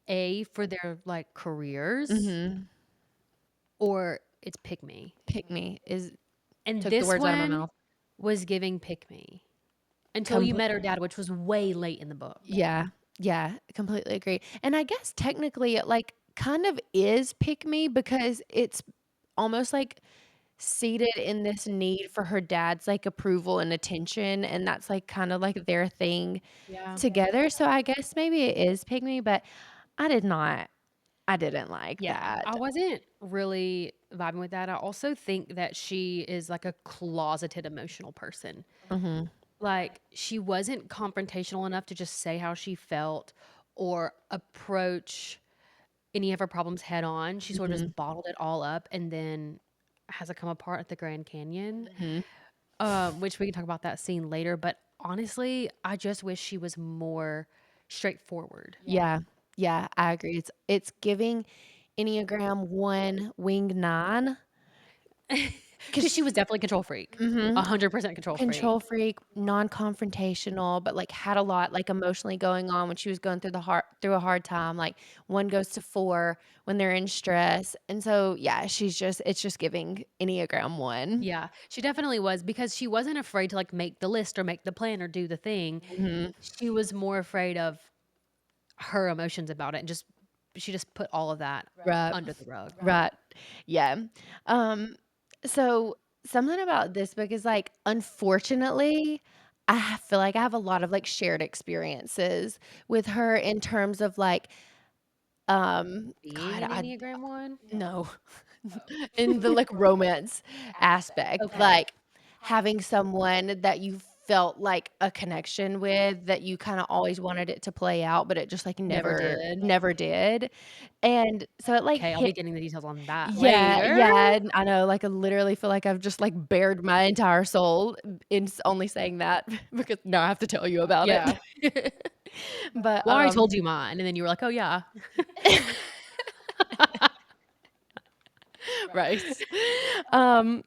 A, for their, like, careers, mhm, or it's pick me. Pick Me is And took the this words out of my one mouth. was giving pick me until you Comple met her dad, which was way late in the book. Yeah, yeah, completely agree, and I guess technically it, like, kind of is Pick Me because it's almost, like, seated in this need for her dad's, like, approval and attention, and that's, like, kinda, like, their thing Yeah. together, so I guess maybe it is Pick Me, but I did not I didn't like Yeah, I that. wasn't really vibing with that. I also think that she is like a closeted emotional person. Mhm, Like, she wasn't confrontational enough to just say how she felt or approach any of her problems head on. She sort of mhm, just bottled it all up and then has it come apart at the Grand Canyon, mhm. which we can talk about that scene later. But honestly, I just wish she was more straightforward. Yeah, yeah, I agree, it's giving Enneagram 1 wing 9 Because 'cause she was definitely control freak. mhm. 100% control Control freak. freak, non-confrontational, but, like, had a lot, like, emotionally going on when she was going through a hard time, like, 1 goes to 4 when they're in stress, and so, yeah, it's just giving Enneagram 1. Yeah, she definitely was because she wasn't afraid to, like, make the list or make the plan or do the thing. Mhm. She was more afraid of her emotions about it and she just put all of that Right. under the rug. Right. Yeah. Um, so something about this book is, like, unfortunately, I feel like I have a lot of, like, shared experiences with her in terms of, like, Being God, an Enneagram 1? no. In the, like, romance aspect, Okay. like, having someone that you felt, like, a connection with, that you kinda always wanted it to play out, but it just, like, Never did. never did, and so it, like, Okay, I'll be hit getting the details on that yeah, later. yeah, and I know, like, I literally feel like I've just, like, bared my entire soul in only saying that because now I have to tell you about it. Yeah. But, Well, I already told you mine, and then you were like, "Oh, yeah." right. Um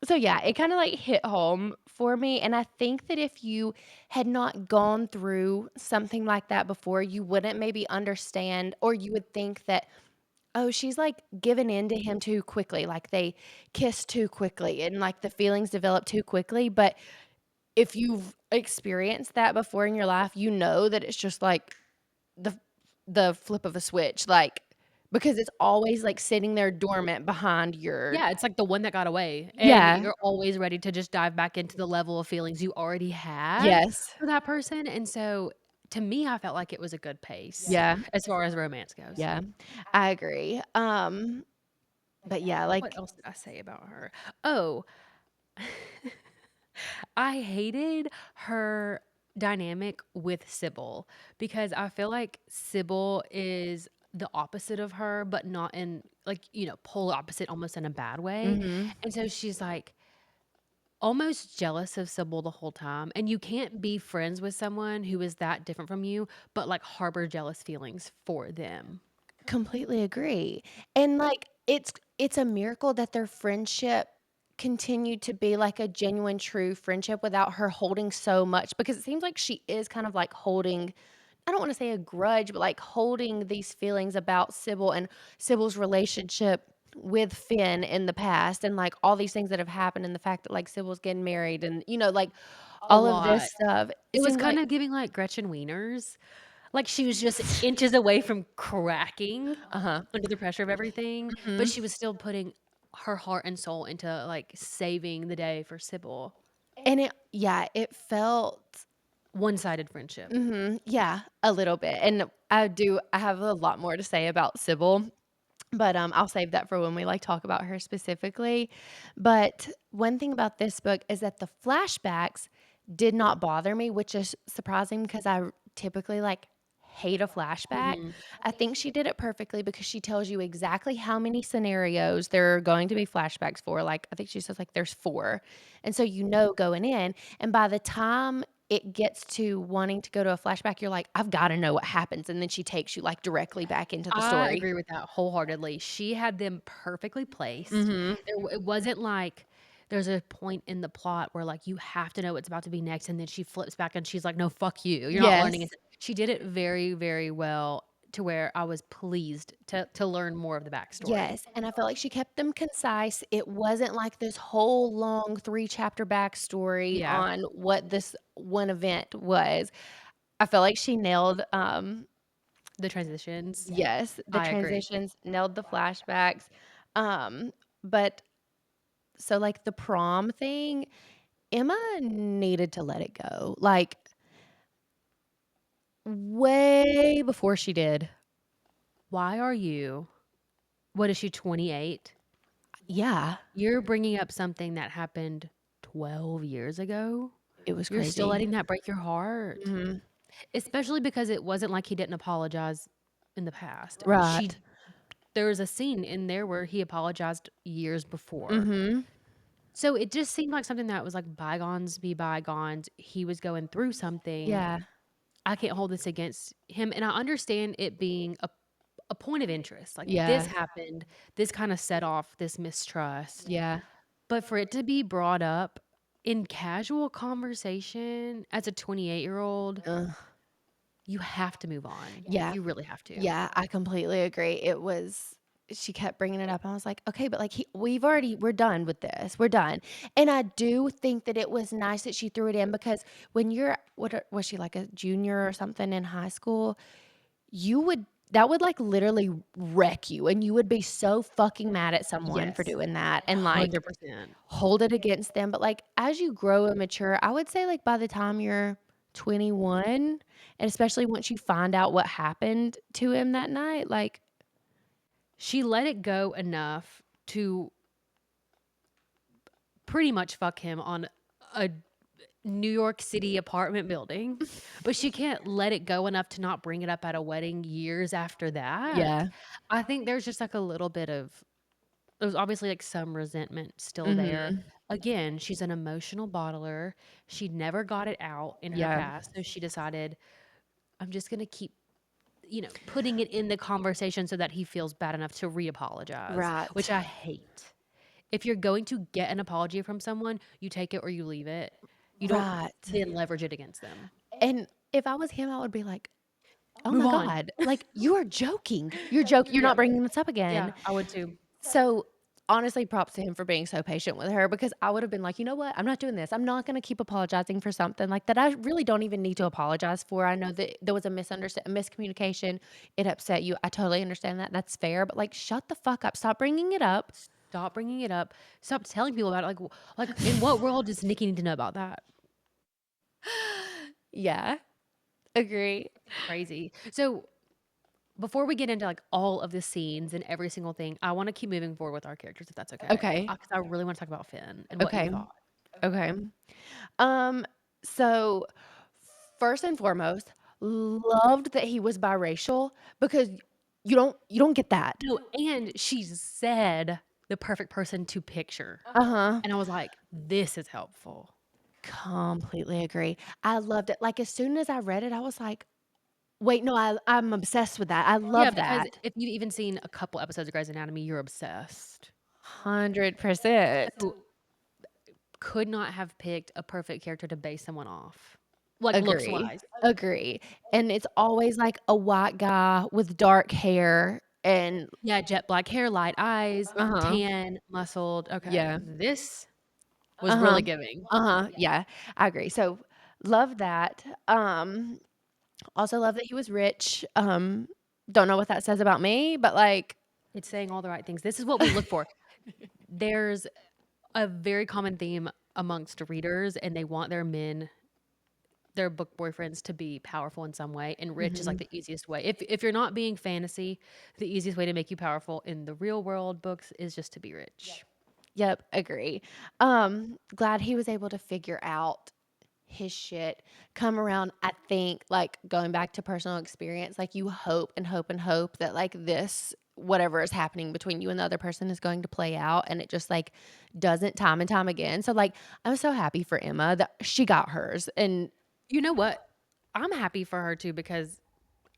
So yeah, it kinda, like, hit home for me, and I think that if you had not gone through something like that before, you wouldn't maybe understand or you would think that, "Oh, she's, like, given in to him too quickly," like, they kissed too quickly and, like, the feelings developed too quickly, but if you've experienced that before in your life, you know that it's just, like, the the flip of a switch, like, because it's always, like, sitting there dormant behind your Yeah, it's like the one that got away, and Yeah. you're always ready to just dive back into the level of feelings you already had Yes. for that person, and so, to me, I felt like it was a good pace Yeah. as far as romance goes. Yeah. I agree. But yeah, What like else did I say about her? Oh, I hated her dynamic with Sybil because I feel like Sybil is the opposite of her, but not in like, polar opposite almost in a bad way. Mhm. And so she's like almost jealous of Sybil the whole time. And you can't be friends with someone who is that different from you, but like harbor jealous feelings for them. Completely agree. And, like, it's a miracle that their friendship continued to be, like, a genuine, true friendship without her holding so much because it seems like she is kind of, like, holding I don't wanna say a grudge, but, like, holding these feelings about Sybil and Sybil's relationship with Finn in the past and, like, all these things that have happened and the fact that, like, Sybil's getting married and, like, A all of lot. this stuff. It It was seems kind like of giving like Gretchen Wieners. Like, she was just inches away from cracking Uh-huh. under the pressure of everything, but Mhm. she was still putting her heart and soul into, like, saving the day for Sybil. And it felt One-sided friendship. Mhm, yeah, a little bit, and I have a lot more to say about Sybil, but, I'll save that for when we, like, talk about her specifically, but one thing about this book is that the flashbacks did not bother me, which is surprising because typically, like, hate a flashback. Mhm. I think she did it perfectly because she tells you exactly how many scenarios there are going to be flashbacks for, like, I think she says, like, there's 4, and so you know going in, and by the time it gets to wanting to go to a flashback, you're like, "I've gotta know what happens," and then she takes you, like, directly back into the I story. agree with that wholeheartedly. She had them perfectly placed. Mhm. It wasn't like there's a point in the plot where, like, you have to know what's about to be next, and then she flips back and she's like, "No, fuck you. You're not learning it." Yes. She did it very, very well to where I was pleased to learn more of the backstory. Yes, and I felt like she kept them concise. It wasn't like this whole long 3-chapter backstory Yeah, on what this one event was. I felt like she nailed, the transitions. yes, the I agree. transitions, nailed the flashbacks, but so, like, the prom thing, Emma needed to let it go, like, way before she did. Why are you what is she, 28? Yeah, You're bringing up something that happened 12 years ago? it was You're still crazy. letting that break your heart? Mhm. Especially because it wasn't like he didn't apologize in the past. Right. There was a scene in there where he apologized years before. Mhm. So it just seemed like something that was like bygones be bygones. He was going through something. Yeah. I can't hold this against him. And I understand it being a point of interest. Like this Yeah. happened, this kind of set off this mistrust. Yeah. But for it to be brought up in casual conversation as a 28-year-old, Ugh. you have to move on. Yeah. You really have to. Yeah, I completely agree. She kept bringing it up, and I was like, "Okay, but, like, we're done with this. We're done." And I do think that it was nice that she threw it in because when you're was she, like, a junior or something in high school? You would that would, like, literally wreck you, and you would be so fucking mad at someone for Yes. doing that and, like, 100%. hold it against them, but, like, as you grow and mature, I would say, like, by the time you're 21, and especially once you find out what happened to him that night, like She let it go enough to pretty much fuck him on a New York City apartment building, but she can't let it go enough to not bring it up at a wedding years after that. Yeah. I think there's just, like, a little bit of there's obviously, like, some resentment still there. Mhm. Again, she's an emotional bottler. She never got it out in her Yeah. past, so she decided, "I'm just gonna keep, putting it in the conversation so that he feels bad enough to reapologize," Right. which I hate. If you're going to get an apology from someone, you take it or you leave it. You don't Right. then leverage it against them. And if I was him, I would be like, "Oh Move my on. god, like, you are joking. You're not Yeah, bringing this up yeah, again." I would too. So, honestly, props to him for being so patient with her because I would have been like, "You know what? I'm not doing this. I'm not gonna keep apologizing for something like that I really don't even need to apologize for. I know that there was a miscommunication. It upset you. I totally understand that. That's fair, but, like, shut the fuck up. Stop bringing it up." Stop bringing it up. Stop telling people about it. Like, in what world does Nikki need to know about that? Yeah, agree. Crazy. So, before we get into, like, all of the scenes and every single thing, I wanna keep moving forward with our characters, if that's okay. Okay, 'Cause I really wanna talk about Finn and what you okay, thought. okay. Um, so first and foremost, loved that he was biracial because you don't get that. No, and she said the perfect person to picture, Uh-huh. and I was like, "This is helpful." Completely agree. I loved it. Like, as soon as I read it, I was like, "Wait, no, I'm obsessed with that. I Yeah, love because that." if you've even seen a couple episodes of Grey's Anatomy, you're obsessed. 100%. So, could not have picked a perfect character to base someone off, like, Agree. looks-wise. Agree. And it's always, like, a white guy with dark hair and Yeah, jet black hair, light eyes, uh-huh. tan, muscled. Okay, Yeah. this was Uh-huh. really giving. Uh-huh. Yeah, I agree. So, love that. Also love that he was rich. Don't know what that says about me, but, like It's saying all the right things. This is what we look for. There's a very common theme amongst readers, and they want their book boyfriends to be powerful in some way, and rich is, like, Mhm. the easiest way. If you're not being fantasy, the easiest way to make you powerful in the real world books is just to be rich. Yep, agree. Glad he was able to figure out his shit, come around, I think, like, going back to personal experience, like, you hope and hope and hope that, like, this whatever is happening between you and the other person is going to play out, and it just, like, doesn't time and time again. So, like, I'm so happy for Emma that she got hers and You know what? I'm happy for her too because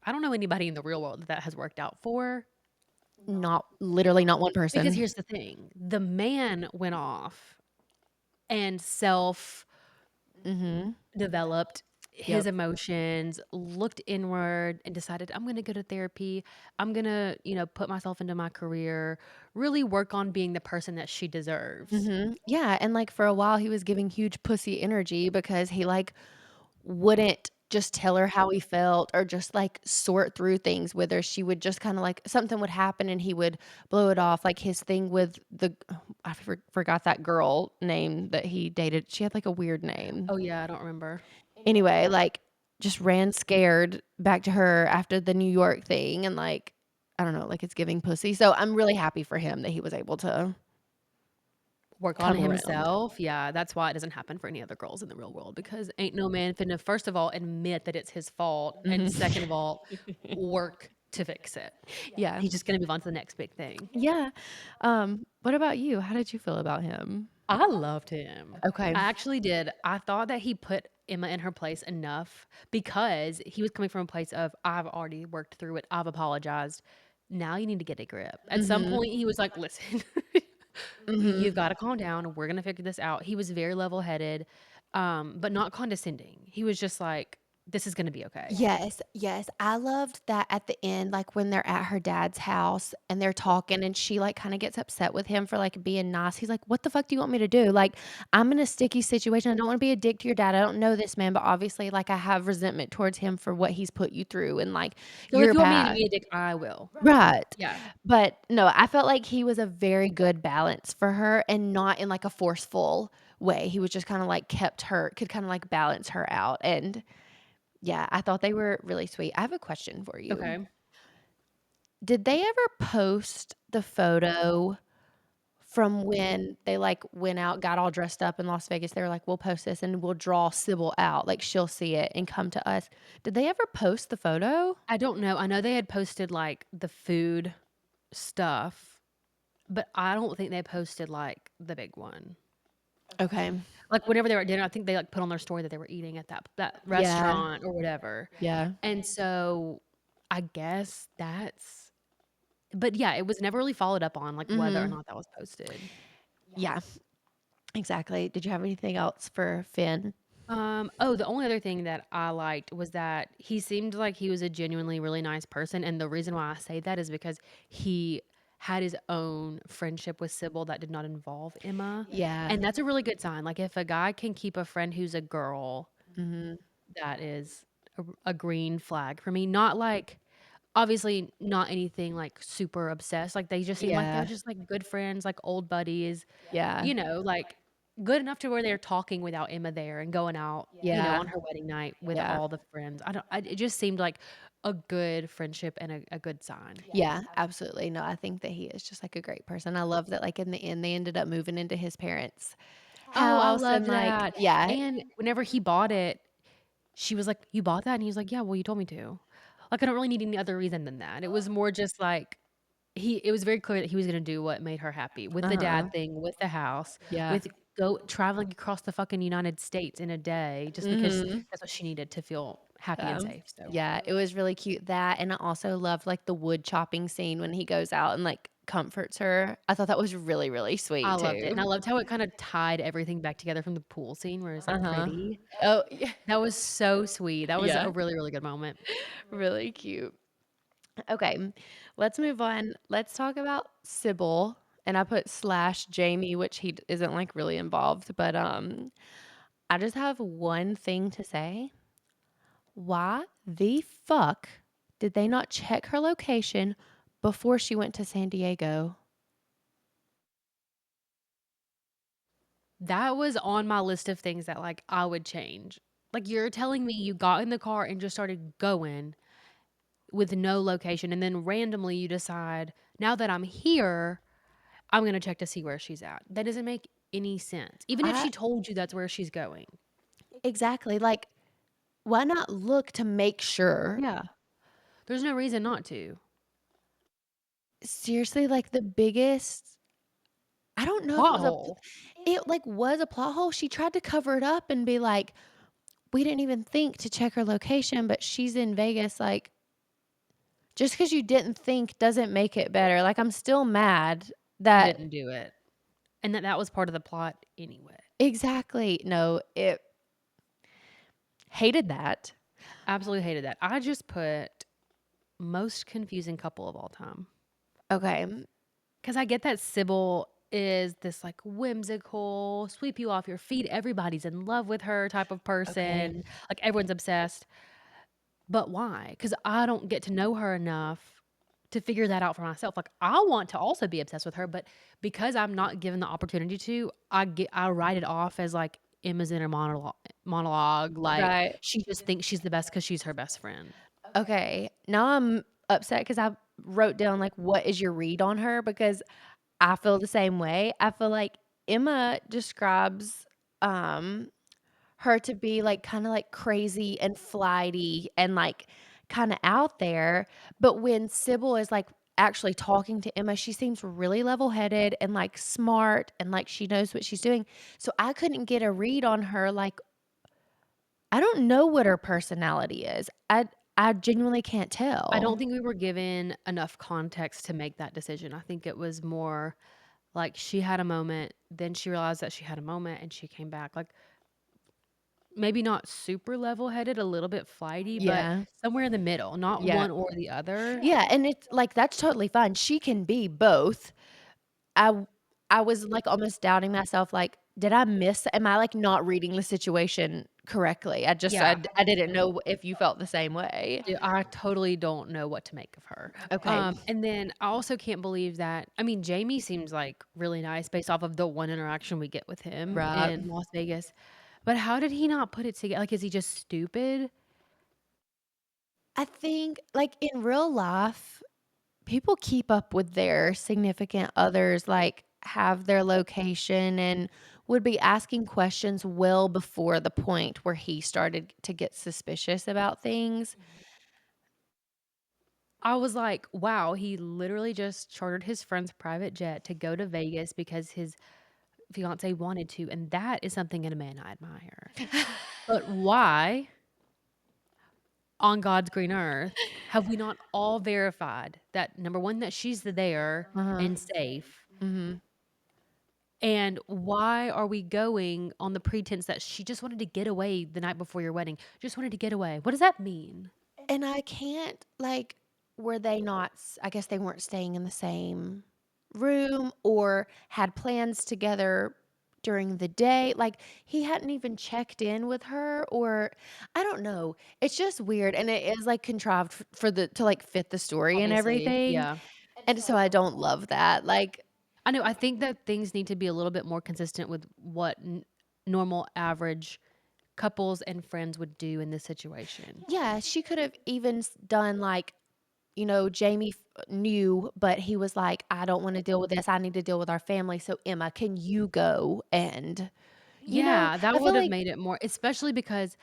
I don't know anybody in the real world that has worked out for. not literally not one Because person. here's the thing, the man went off and Mhm. self-developed his Yep. emotions, looked inward, and decided, "I'm gonna go to therapy. I'm gonna, put myself into my career, really work on being the person that she deserves." Mhm. Yeah, and, like, for a while, he was giving huge pussy energy because he, like, wouldn't just tell her how he felt or just, like, sort through things with her. She would just kinda, like something would happen and he would blow it off, like, his thing with the I forgot that girl name that he dated. She had, like, a weird name. Oh, yeah, I don't remember. Anyway, like, just ran scared back to her after the New York thing and, like, I don't know, like, it's giving pussy. So, I'm really happy for him that he was able to Work on come around. himself, yeah, that's why it doesn't happen for any other girls in the real world because ain't no man finna, first of all, admit that it's his fault, and Mhm. second of all, work to fix it. Yeah. He's just gonna move on to the next big thing. Yeah. What about you? How did you feel about him? I loved him. Okay. I actually did. I thought that he put Emma in her place enough because he was coming from a place of, "I've already worked through it. I've apologized. Now you need to get a grip." At some Mhm. point, he was like, "Listen, you've Mhm. gotta calm down. We're gonna figure this out." He was very level-headed, but not condescending. He was just like, "This is gonna be okay." Yes, yes. I loved that at the end, like, when they're at her dad's house and they're talking and she, like, kinda gets upset with him for, like, being nice. He's like, "What the fuck do you want me to do? Like, I'm in a sticky situation. I don't wanna be a dick to your dad. I don't know this man, but obviously, like, I have resentment towards him for what he's put you through and, like, So if your you want me to past." be a dick, I will. Right. Yeah. But, no, I felt like he was a very good balance for her and not in, like, a forceful way. He was just kinda, like, kept her could kinda, like, balance her out, and yeah, I thought they were really sweet. I have a question for you. Okay. Did they ever post the photo from when they, like, went out, got all dressed up in Las Vegas? They were like, "We'll post this and we'll draw Sybil out, like, she'll see it and come to us." Did they ever post the photo? I don't know. I know they had posted, like, the food stuff, but I don't think they posted, like, the big one. Okay. Like, whenever they were at dinner, I think they, like, put on their story that they were eating at that Yeah. restaurant or whatever, Yeah. and so, I guess that's but, yeah, it was never really followed up on, like, whether or Mhm. not that was posted. Yeah, exactly. Did you have anything else for Finn? Oh, the only other thing that I liked was that he seemed like he was a genuinely really nice person, and the reason why I say that is because he had his own friendship with Sybil that did not involve Emma, Yeah. and that's a really good sign. Like, if a guy can keep a friend who's a girl, Mhm. that is a green flag for me. Not like obviously not anything, like, super obsessed, like, they just seem like they're Yeah. just, like, good friends, like, old buddies, Yeah. like, good enough to where they're talking without Emma there and going out, Yeah. on her wedding night with Yeah. all the friends. I it just seemed like a good friendship and a good sign. Yeah, absolutely. No, I think that he is just, like, a great person. I love that, like, in the end, they ended up moving into his parents' Oh, I house and, loved like that, yeah. and whenever he bought it, she was like, "You bought that?" And he was like, "Yeah, well, you told me to." Like, I don't really need any other reason than that. It was more just like it was very clear that he was gonna do what made her happy with the Uh-huh. dad thing, with the house, Yeah. with go traveling across the fucking United States in a day just because Mhm. that's what she needed to feel happy and safe, so Yeah, it was really cute that, and I also loved, like, the wood chopping scene when he goes out and, like, comforts her. I thought that was really, really I sweet loved it, and I too. loved how it kinda tied everything back together from the pool scene where it's, like, Uh-huh. pretty. Oh, yeah. That was so sweet. That was Yeah, a really, really good moment. really cute. Okay, let's move on. Let's talk about Sybil, and I put slash Jamie, which he isn't, like, really involved, but, I just have one thing to say. Why the fuck did they not check her location before she went to San Diego? That was on my list of things that, like, I would change. Like, you're telling me you got in the car and just started going with no location, and then randomly you decide, "Now that I'm here, I'm gonna check to see where she's at." That doesn't make any sense, even if I she told you that's where she's going. exactly, like, why not look to make sure? Yeah. There's no reason not to. Seriously, like, the biggest I don't know if it Plot was a hole. it, like, was a plot hole. She tried to cover it up and be like, "We didn't even think to check her location, but she's in Vegas," like, just because you didn't think doesn't make it better. Like, I'm still mad You that didn't do it, and that was part of the plot anyway. exactly. No, it hated that. Absolutely hated that. I just put most confusing couple of all time. Okay. 'Cause I get that Sybil is this, like, whimsical, sweep you off your feet, everybody's in love with her type of Okay. person, like, everyone's obsessed, but why? Because I don't get to know her enough to figure that out for myself, like, I want to also be obsessed with her, but because I'm not given the opportunity to, I write it off as, like, Emma's inner monologue, like, Right. she just thinks she's the best because she's her best friend. Okay. Now I'm upset because I wrote down, like, what is your read on her? Because I feel the same way. I feel like Emma describes, um, her to be, like, kinda, like, crazy and flighty and, like, kinda out there, but when Sybil is, like, actually talking to Emma, she seems really level-headed and, like, smart and, like, she knows what she's doing. So I couldn't get a read on her, like, I don't know what her personality is. I genuinely can't I don't tell. think we were given enough context to make that decision. I think it was more like she had a moment, then she realized that she had a moment and she came back. Like maybe not super level-headed, a little bit flighty, but Yeah. somewhere in the middle, not Yeah. one or the other. Yeah, and it's like, that's totally fine. She can be both. I w I was, like, almost doubting myself, like, "Did I miss am I, like, not reading the situation correctly?" I just Yeah. I didn't know if you felt the same way. Yeah, I totally don't know what to make of her. Okay. And then I also can't believe that I mean, Jamie seems like really nice based off of the one interaction we get with him Right. in Las Vegas. But how did he not put it together? Like, is he just stupid? I think, like, in real life, people keep up with their significant others, like, have their location and would be asking questions well before the point where he started to get suspicious about things. I was like, wow, he literally just chartered his friend's private jet to go to Vegas because his fiance wanted to, and that is something in a man I admire. But why, on God's green earth, have we not all verified that number 1, that she's there Uh-huh. and safe? Mhm. And why are we going on the pretense that she just wanted to get away the night before your wedding? Just wanted to get away. What does that mean? And I can't, like, were they not s I guess they weren't staying in the same room or had plans together during the day. Like, he hadn't even checked in with her, or I don't know. It's just weird, and it is, like, contrived f for the to, like, fit the story and Obviously, everything, yeah. and so I don't love that. Like, I know, I think that things need to be a little bit more consistent with what normal, average couples and friends would do in this situation. yeah, she could have even done, like, Jamie knew, but he was like, "I don't wanna deal with this. I need to deal with our family, so Emma, can you go?" And, Yeah, that I would feel have like made it more, especially because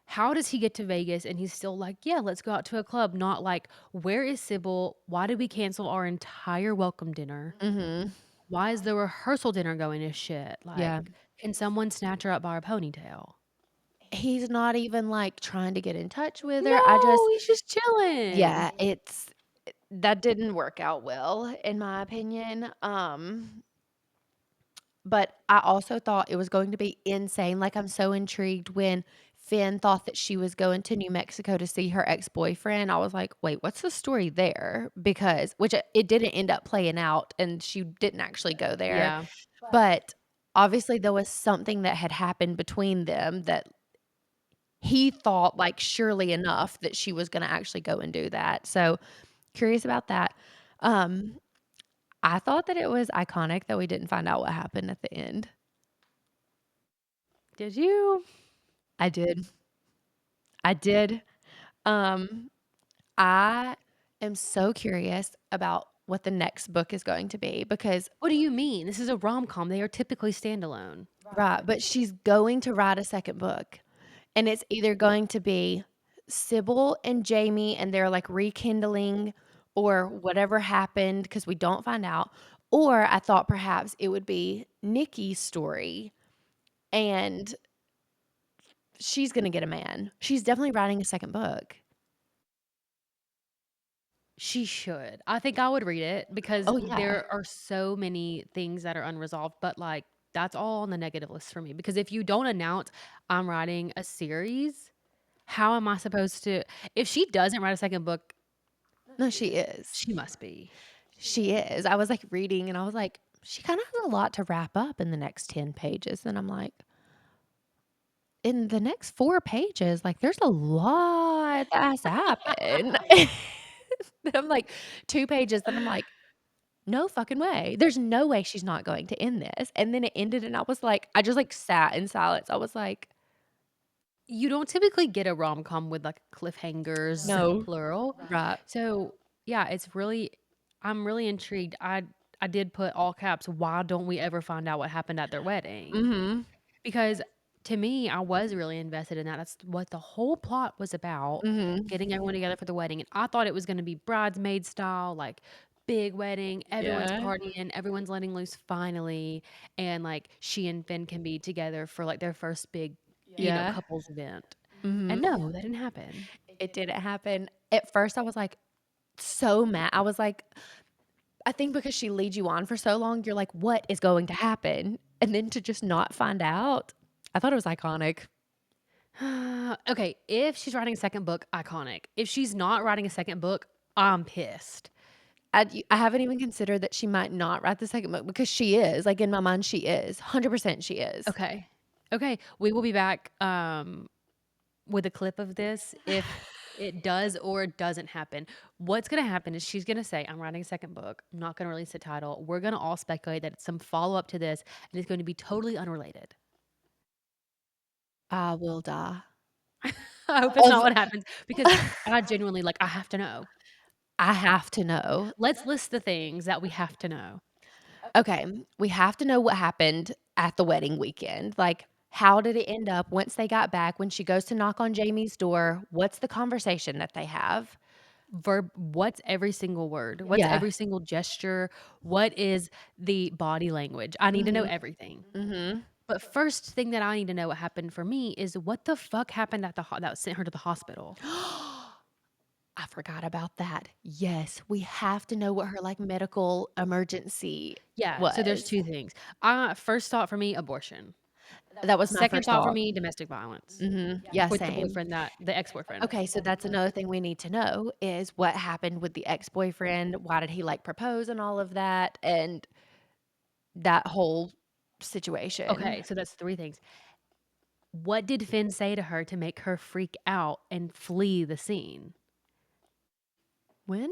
how does he get to Vegas and he's still like, "Yeah, let's go out to a club," not like, "Where is Sybil? Why did we cancel our entire welcome dinner? mhm, Why is the rehearsal dinner going to shit? Like, yeah. can someone snatch her up by her ponytail?" He's not even, like, trying to get in touch with her. I No, just he's just chilling. yeah, that didn't work out well, in my opinion, but I also thought it was going to be insane. Like, I'm so intrigued when Finn thought that she was going to New Mexico to see her ex-boyfriend. I was like, "Wait, what's the story there?" Because which it didn't end up playing out, and she didn't actually go there. Yeah. But, obviously, there was something that had happened between them that he thought, like, surely enough that she was gonna actually go and do that. So, curious about that. Um, I thought that it was iconic that we didn't find out what happened at the end. Did you? I did. I did. Um, I am so curious about what the next book is going to be because What do you mean? This is a rom-com. They are typically standalone. right, but she's going to write a second book, and it's either going to be Sybil and Jamie, and they're, like, rekindling or whatever happened because we don't find out, or I thought perhaps it would be Nikki's story, and she's gonna get a man. She's definitely writing a second book. She should. I think I would read it because Oh, yeah. there are so many things that are unresolved, but, like, that's all on the negative list for me because if you don't announce, "I'm writing a series," how am I supposed to if she doesn't write a second book, No, she is. she must be. She is. I was, like, reading, and I was like, "She kinda has a lot to wrap up in the next 10 pages," and I'm like, "In the next 4 pages, like, there's a lot that has to happen." Then I'm like 2 pages, then I'm like, "No fucking way. There's no way she's not going to end this," and then it ended, and I was like I just, like, sat in silence. I was like, You don't typically get a rom-com with, like, cliffhangers, "No." plural. Right. So, yeah, it's really I'm really intrigued. I did put all caps, "Why don't we ever find out what happened at their wedding?" Mhm. Because to me, I was really invested in that. That's what the whole plot was about, Mhm. getting everyone together for the wedding, and I thought it was gonna be bridesmaid style, like, big wedding, everyone's Yeah. partying, everyone's letting loose finally, and, like, she and Finn can be together for, like, their first big, Yeah. couples event. And Mhm. no, that didn't happen. It didn't happen. At first, I was, like, so mad. I was like I think because she leads you on for so long, you're like, "What is going to happen?" And then to just not find out, I thought it was iconic. Okay, if she's writing a second book, iconic. If she's not writing a second book, I'm pissed. I haven't even considered that she might not write the second book because she is, like, in my mind, she is. 100% she is. Okay. Okay, we will be back, with a clip of this if it does or doesn't happen. What's gonna happen is she's gonna say, "I'm writing a second book. I'm not gonna release the title." We're gonna all speculate that it's some follow-up to this, and it's going to be totally unrelated. I will die. I hope it's not Of what happens because I genuinely, like, I have to know. I have to know. Let's list the things that we have to know. Okay, we have to know what happened at the wedding weekend. Like, how did it end up once they got back, when she goes to knock on Jamie's door, what's the conversation that they have? What's every single word? What's Yeah. every single gesture? What is the body language? I need to know Mhm. everything. Mhm. But first thing that I need to know what happened for me is what the fuck happened at the that sent her to the hospital? I forgot about that. Yes, we have to know what her, like, medical emergency Yeah, so there's was. 2 things. First thought for me, abortion. That was my Second first thought for thought. me, domestic violence Mhm. Yeah, with same. the ex-boyfriend. Okay, so that's another thing we need to know is what happened with the ex-boyfriend, why did he, like, propose and all of that, and that whole situation. Okay, so that's 3 things. What did Finn say to her to make her freak out and flee the scene? When?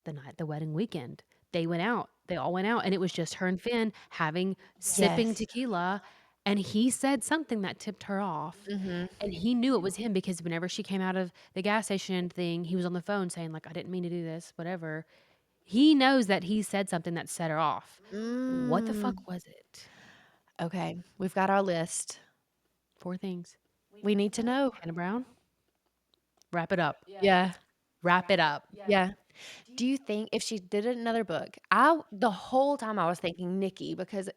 The night the wedding weekend. They went out. They all went out, and it was just her and Finn sipping Yes. tequila, and he said something that tipped her off, Mhm. and he knew it was him because whenever she came out of the gas station thing, he was on the phone saying, like, "I didn't mean to do this," whatever. He knows that he said something that set her off. What the Mm. fuck was it? Okay, we've got our list. 4 things. We need to know. Hannah Brown? Wrap it up. Yeah, Wrap it up. yeah. Do you think if she did another book I the whole time I was thinking Nikki because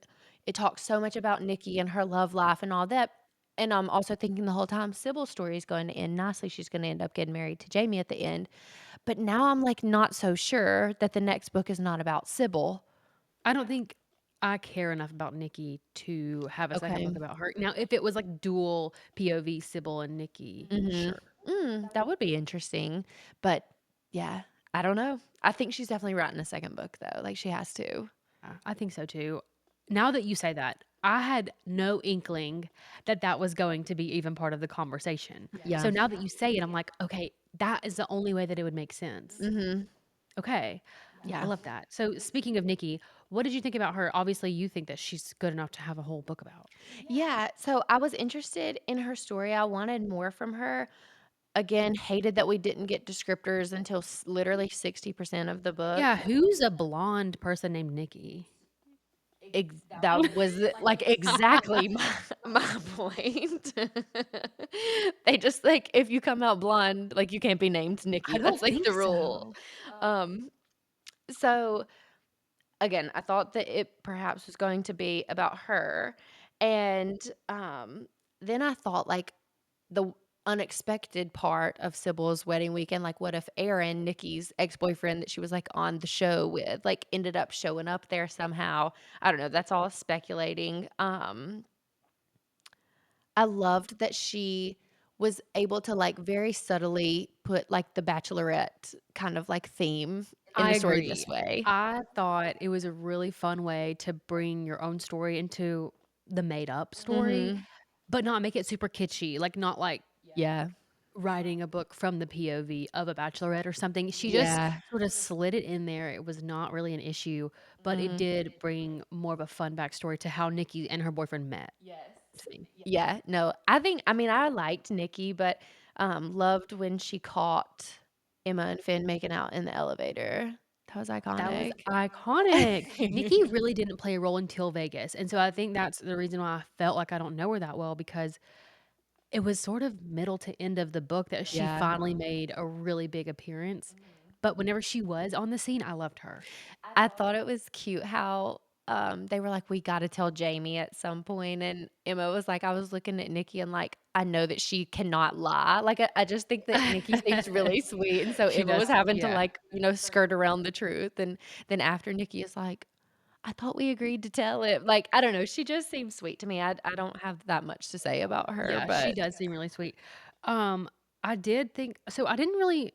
it talks so much about Nikki and her love life and all that, and I'm also thinking the whole time Sybil's story is going to end nicely, she's gonna end up getting married to Jamie at the end, but now I'm, like, not so sure that the next book is not about Sybil. I don't think I care enough about Nikki to have a second Okay. book about her. Now, if it was like dual POV, Sybil and Nikki, Mhm. sure. That would be interesting, but yeah, I don't know. I think she's definitely writing a second book, though, like, she has to. I think so too. Now that you say that, I had no inkling that that was going to be even part of the conversation. So Yeah. now that you say it, I'm like, okay, that is the only way that it would make sense. Mhm. Okay. I Yeah. love that. So speaking of Nikki, what did you think about her? Obviously, you think that she's good enough to have a whole book about. Yeah, so I was interested in her story, I wanted more from her. Again, hated that we didn't get descriptors until literally 60% of the Yeah, book. who's a blonde person named Nikki? That was, like, exactly my point. They just, like, if you come out blonde, like, you can't be named I Nikki, that's, don't like, think the rule. so. Um, so, again, I thought that it perhaps was going to be about her, and, then I thought, like, the unexpected part of Sybil's wedding weekend, like, what if Aaron, Nikki's ex-boyfriend that she was, like, on the show with, like, ended up showing up there somehow? I don't know, that's all speculating. I loved that she was able to, like, very subtly put, like, the bachelorette kind of, like, theme in I the story agree. this way. I thought it was a really fun way to bring your own story into the made up story, Mhm. but not make it super kitschy, like, not like Yeah. writing a book from the POV of a bachelorette or something. She just Yeah. sort of slid it in there. It was not really an issue, but it Mhm. did bring more of a fun backstory to how Nikki and her boyfriend met to me. Yeah, no, I mean, I liked Nikki, but, loved when she caught Emma and Finn making out in the elevator. That was That was iconic. iconic. Nikki really didn't play a role until Vegas, and so I think that's the reason why I felt like I don't know her that well because it was sort of middle to end of the book that she Yeah. finally made a really big appearance, but whenever she was on the scene, I loved her. I thought it was cute how, they were like, "We gotta tell Jamie at some point," and Emma was like, "I was looking at Nikki and, like, I know that she cannot lie." Like, I just think that Nikki seems really sweet, and so She Emma was does, having to, yeah. like, skirt around the truth, and then after Nikki is like, "I thought we agreed to tell it." Like, I don't know, she just seems sweet to me. I don't have that much to say about her, Yeah, she but does seem really sweet. Um, I did think so I didn't really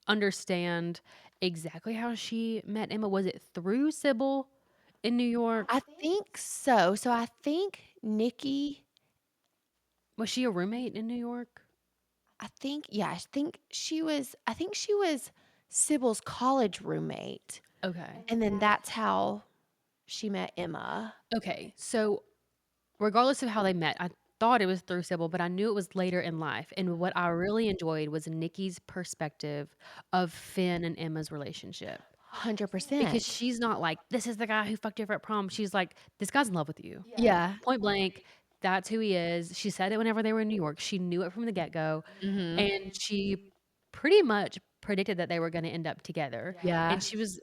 understand exactly how she met Emma. Was it through Sybil in New I York? think so. So I think Nikki Was she a roommate in New York? I think she was Sybil's college roommate, Okay. and then that's how she met Emma. Okay, so regardless of how they met, I thought it was through Sybil, but I knew it was later in life, and what I really enjoyed was Nikki's perspective of Finn and Emma's relationship. Because 100%. she's not like, "This is the guy who fucked you over at prom." She's like, "This guy's in love with you." Yeah. Point blank, that's who he is. She said it whenever they were in New York. She knew it from the get-go, Mhm. and she pretty much predicted that they were gonna end up together, Yeah. and she was,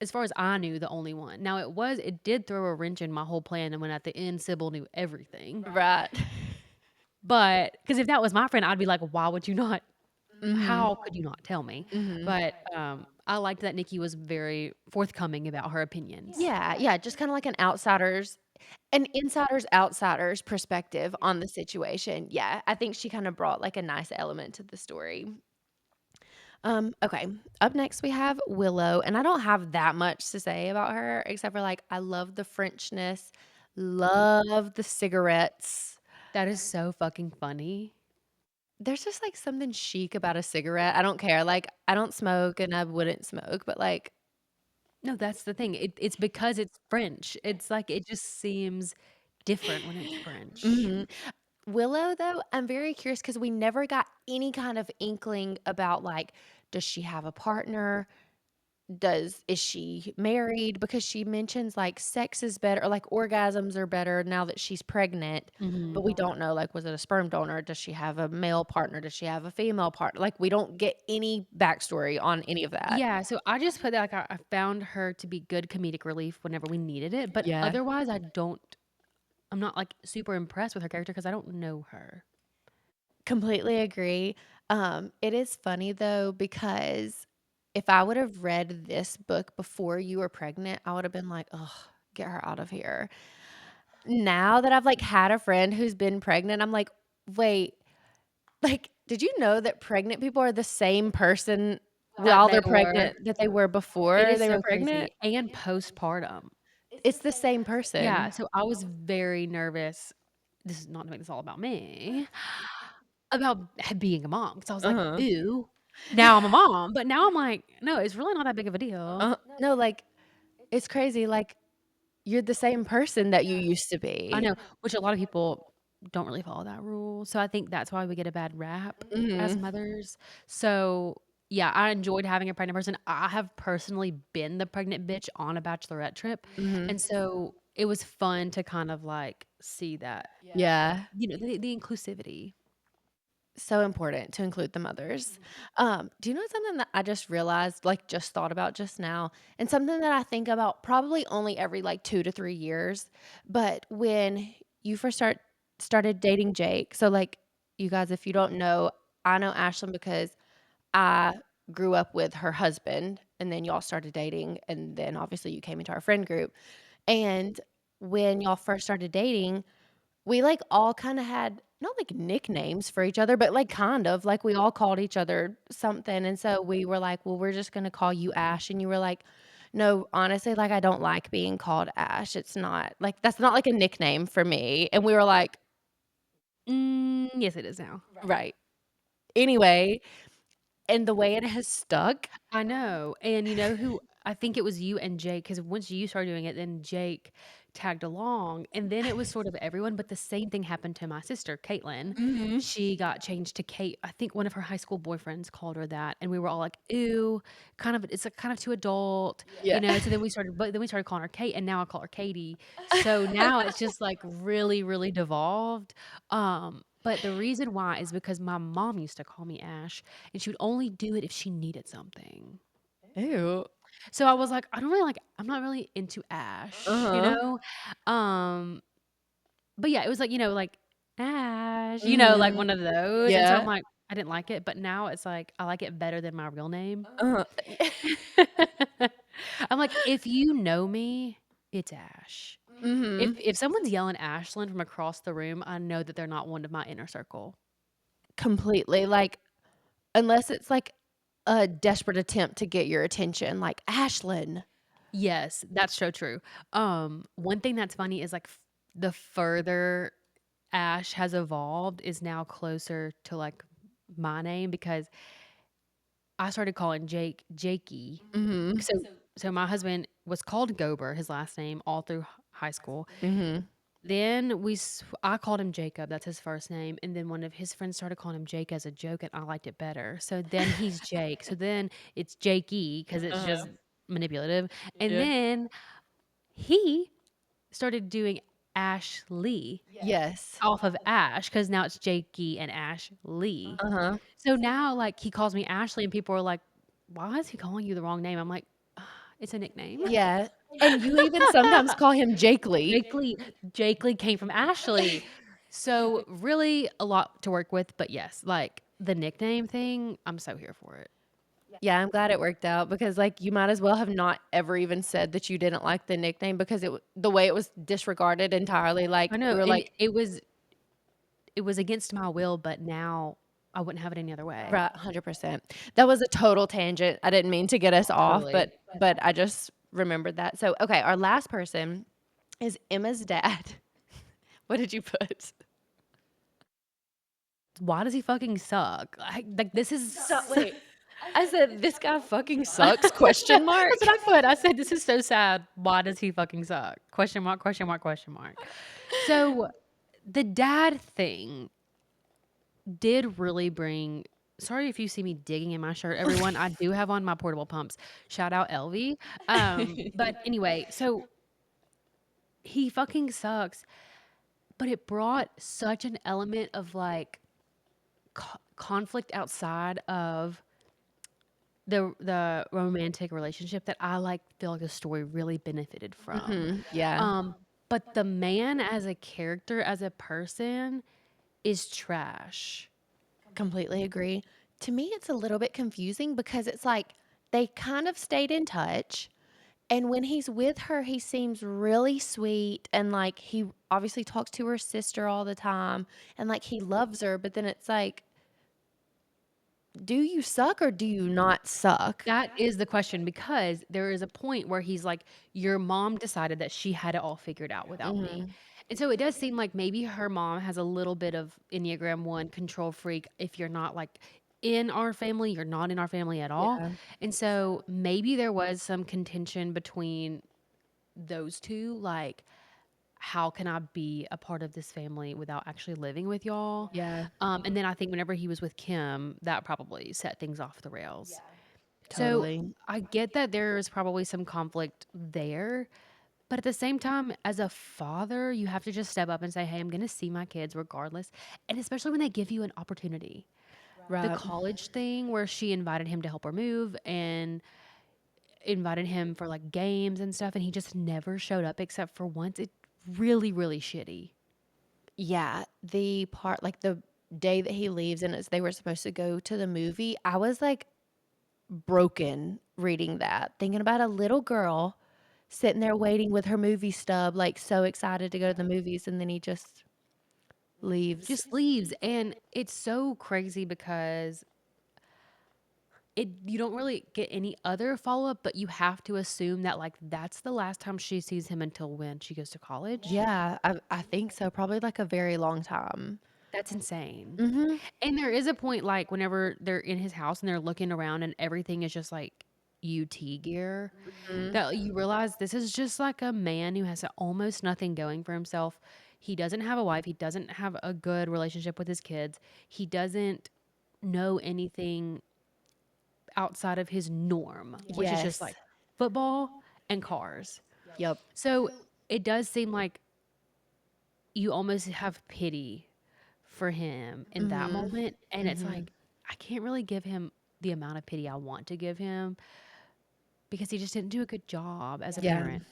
as far as I knew, the only one. Now it did throw a wrench in my whole plan, and when at the end, Sybil knew everything. Right. But because if that was my friend, I'd be like, "Why would you not Mhm. how could you not tell me?" Mhm. But, I liked that Nikki was very forthcoming about her opinions. Yeah, yeah, just kinda like an outsider's. An insider's outsider's perspective on the situation. Yeah, I think she kinda brought, like, a nice element to the story. Okay, up next we have Willow, and I don't have that much to say about her except for, like, I love the Frenchness, love the cigarettes. That is so fucking funny. There's just, like, something chic about a cigarette. I don't care, like, I don't smoke and I wouldn't smoke, but, like No, that's the thing. It's because it's French. It's like it just seems different when it's French. mhm. Willow, though, I'm very curious because we never got any kind of inkling about, like, does she have a partner? Is she married? Because she mentions, like, sex is better or, like, orgasms are better now that she's pregnant, but Mhm. we don't know, like, was it a sperm donor? Does she have a male partner? Does she have a female partner? Like, we don't get any backstory on any of that. Yeah, so I just put that like I found her to be good comedic relief whenever we needed it, but Yeah. otherwise I'm not like super impressed with her character because I don't know her. Completely agree. It is funny though because if I would have read this book before you were pregnant, I would have been like, "Ugh, get her out of here." Now that I've, like, had a friend who's been pregnant, I'm like, "Wait, like, did you know that pregnant people are the same person That while they they're were. pregnant that they were It before is they were so pregnant?" crazy, and postpartum. It's the same Yeah, person. so I was very nervous, this is not to make this all about me, about being a mom, 'cause I was like, Uh-huh. "Ooh, now I'm a mom," but now I'm like, "No, it's really not that big of a deal." No, like, it's crazy, like, you're the same person that you used to I be. know, which a lot of people don't really follow that rule, so I think that's why we get a bad rap as Mhm. mothers. So, yeah, I enjoyed having a pregnant person. I have personally been the pregnant bitch on a bachelorette trip, Mhm. and so it was fun to kind of, like, see that, Yeah. the inclusivity. So important to include the mothers. Do you know something that I just realized, like, just thought about just now, and something that I think about probably only every, like, 2 to 3 years, but when you first started dating Jake so, like, you guys, if you don't know, I know Ashlyn because I grew up with her husband, and then y'all started dating, and then obviously you came into our friend group, and when y'all first started dating we, like, all kinda had not, like, nicknames for each other, but, like, kind of, like, we all called each other something, and so we were like, "Well, we're just gonna call you Ash," and you were like, "No, honestly, like, I don't like being called Ash, it's not like, that's not, like, a nickname for me," and we were like, Yes, it is now. "Right." Anyway, and the way it has stuck I know, and you know who I think it was you and Jake, because once you started doing it, then Jake tagged along, and then it was sort of everyone, but the same thing happened to my sister, Caitlin. Mhm. She got changed to Kate. I think one of her high school boyfriends called her that, and we were all like, "Ew, kind of it's, like, kind of too adult," Yeah. so then we started calling her Kate, and now I call her Katie. So now it's just, like, really, really devolved, but the reason why is because my mom used to call me Ash, and she would only do it if she needed something. Ew. So I was like, I'm not really into Ash, you Uh-huh. know? Um, but yeah, it was like, like, Ash, like Mhm. one of those, and so I'm Yeah. like, I didn't like it, but now it's like, I like it better than my real name. Uh-huh. I'm like, if you know me, it's Ash. Mhm. If someone's yelling Ashland from across the room, I know that they're not one of my inner circle. Completely, like, unless it's, like, a desperate attempt to get your attention, like, "Ashlyn." Yes, that's so true. One thing that's funny is, like, the further Ash has evolved is now closer to, like, my name because I started calling Jake Jakey. Mhm. So my husband was called Gober, his last name, all through high school. Mhm. Then I called him Jacob, that's his first name, and then one of his friends started calling him Jake as a joke, and I liked it better. So then he's Jake. So then it's Jakey because it's Uh-huh. just manipulative. And Yeah. then he started doing Ashley Yes. off of Ash because now it's Jakey and Ashley. Uh-huh. So now, like, he calls me Ashley, and people are like, "Why is he calling you the wrong name?" I'm like, "It's a nickname." Yeah, and you even sometimes call him Jake Lee. Jake Lee Jake Lee came from Ashley. So, really a lot to work with, but yes, like, the nickname thing, I'm so here for it. Yeah, I'm glad it worked out because, like, you might as well have not ever even said that you didn't like the nickname because the way it was disregarded entirely, I like, you know, were and like it was against my will, but now I wouldn't have it any other way. right, 100%. That was a total tangent. I didn't mean to get us off, Totally. but I just remembered that. So, okay, our last person is Emma's dad. What did you put? Why does he fucking suck? Like, this is So so wait, I said, "This guy fucking sucks?" That's Question mark. what I put. I said, "This is so sad. Why does he fucking suck?" Question mark, question mark, question mark. So, the dad thing did really bring sorry if you see me digging in my shirt, everyone. I do have on my portable pumps. Shout out LV. But anyway, so he fucking sucks, but it brought such an element of, like, conflict outside of the romantic relationship that I, like, feel like the story really benefited from. Mhm, yeah, Um, but the man as a character, as a person, is trash. completely agree. To me, it's a little bit confusing because it's like they kind of stayed in touch, and when he's with her, he seems really sweet and, like, he obviously talks to her sister all the time and, like, he loves her, but then it's like, do you suck or do you not suck? That is the question because there is a point where he's like, "Your mom decided that she had it all figured out without me." Mhm. And so it does seem like maybe her mom has a little bit of Enneagram 1 control freak. If you're not, like, in our family, you're not in our family at all. Yeah, And so maybe there was some contention between those 2, like, how can I be a part of this family without actually living with y'all? yeah, And then I think whenever he was with Kim, that probably set things off the rails. So totally. I get that there's probably some conflict there, but at the same time, as a father, you have to just step up and say, "Hey, I'm going to see my kids regardless." And especially when they give you an opportunity. The Right. college thing where she invited him to help her move and invited him for, like, games and stuff, and he just never showed up except for once. It really, really shitty. Yeah, the part like, the day that he leaves and it's they were supposed to go to the movie, I was, like, broken reading that, thinking about a little girl sitting there waiting with her movie stub, like, so excited to go to the movies, and then he just leaves. Just leaves, and it's so crazy because you don't really get any other follow-up, but you have to assume that, like, that's the last time she sees him until when she goes to college. Yeah, I think so, probably, like, a very long time. That's insane. Mhm, And there is a point, like, whenever they're in his house and they're looking around and everything is just, like, UT gear, mhm. that you realize this is just, like, a man who has almost nothing going for himself. He doesn't have a wife, he doesn't have a good relationship with his kids, he doesn't know anything outside of his norm, which is just, Yes. like, football and cars. Yep. So, it does seem like you almost have pity for him in that Mhm, moment, and it's mhm. like, I can't really give him the amount of pity I want to give him because he just didn't do a good job as a Yeah. parent.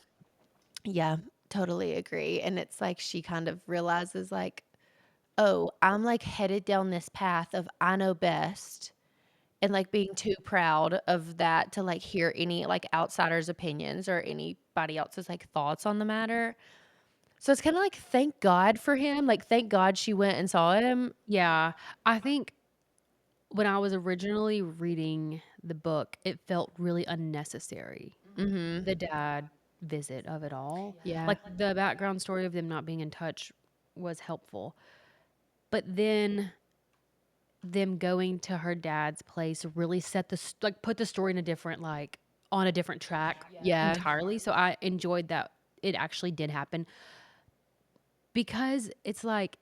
Yeah, totally agree, and it's like she kind of realizes, like, "Oh, I'm, like, headed down this path of I know best," and, like, being too proud of that to, like, hear any, like, outsider's opinions or anybody else's, like, thoughts on the matter. So it's kinda like, thank God for him, like, thank God she went and saw him. Yeah, I think when I was originally reading the book, it felt really unnecessary, Mhm. the dad visit of it all. Yeah. Like, the background story of them not being in touch was helpful, but then them going to her dad's place really set like, put the story in a different, like, on a different track Yeah. entirely, so I enjoyed that it actually did happen because it's like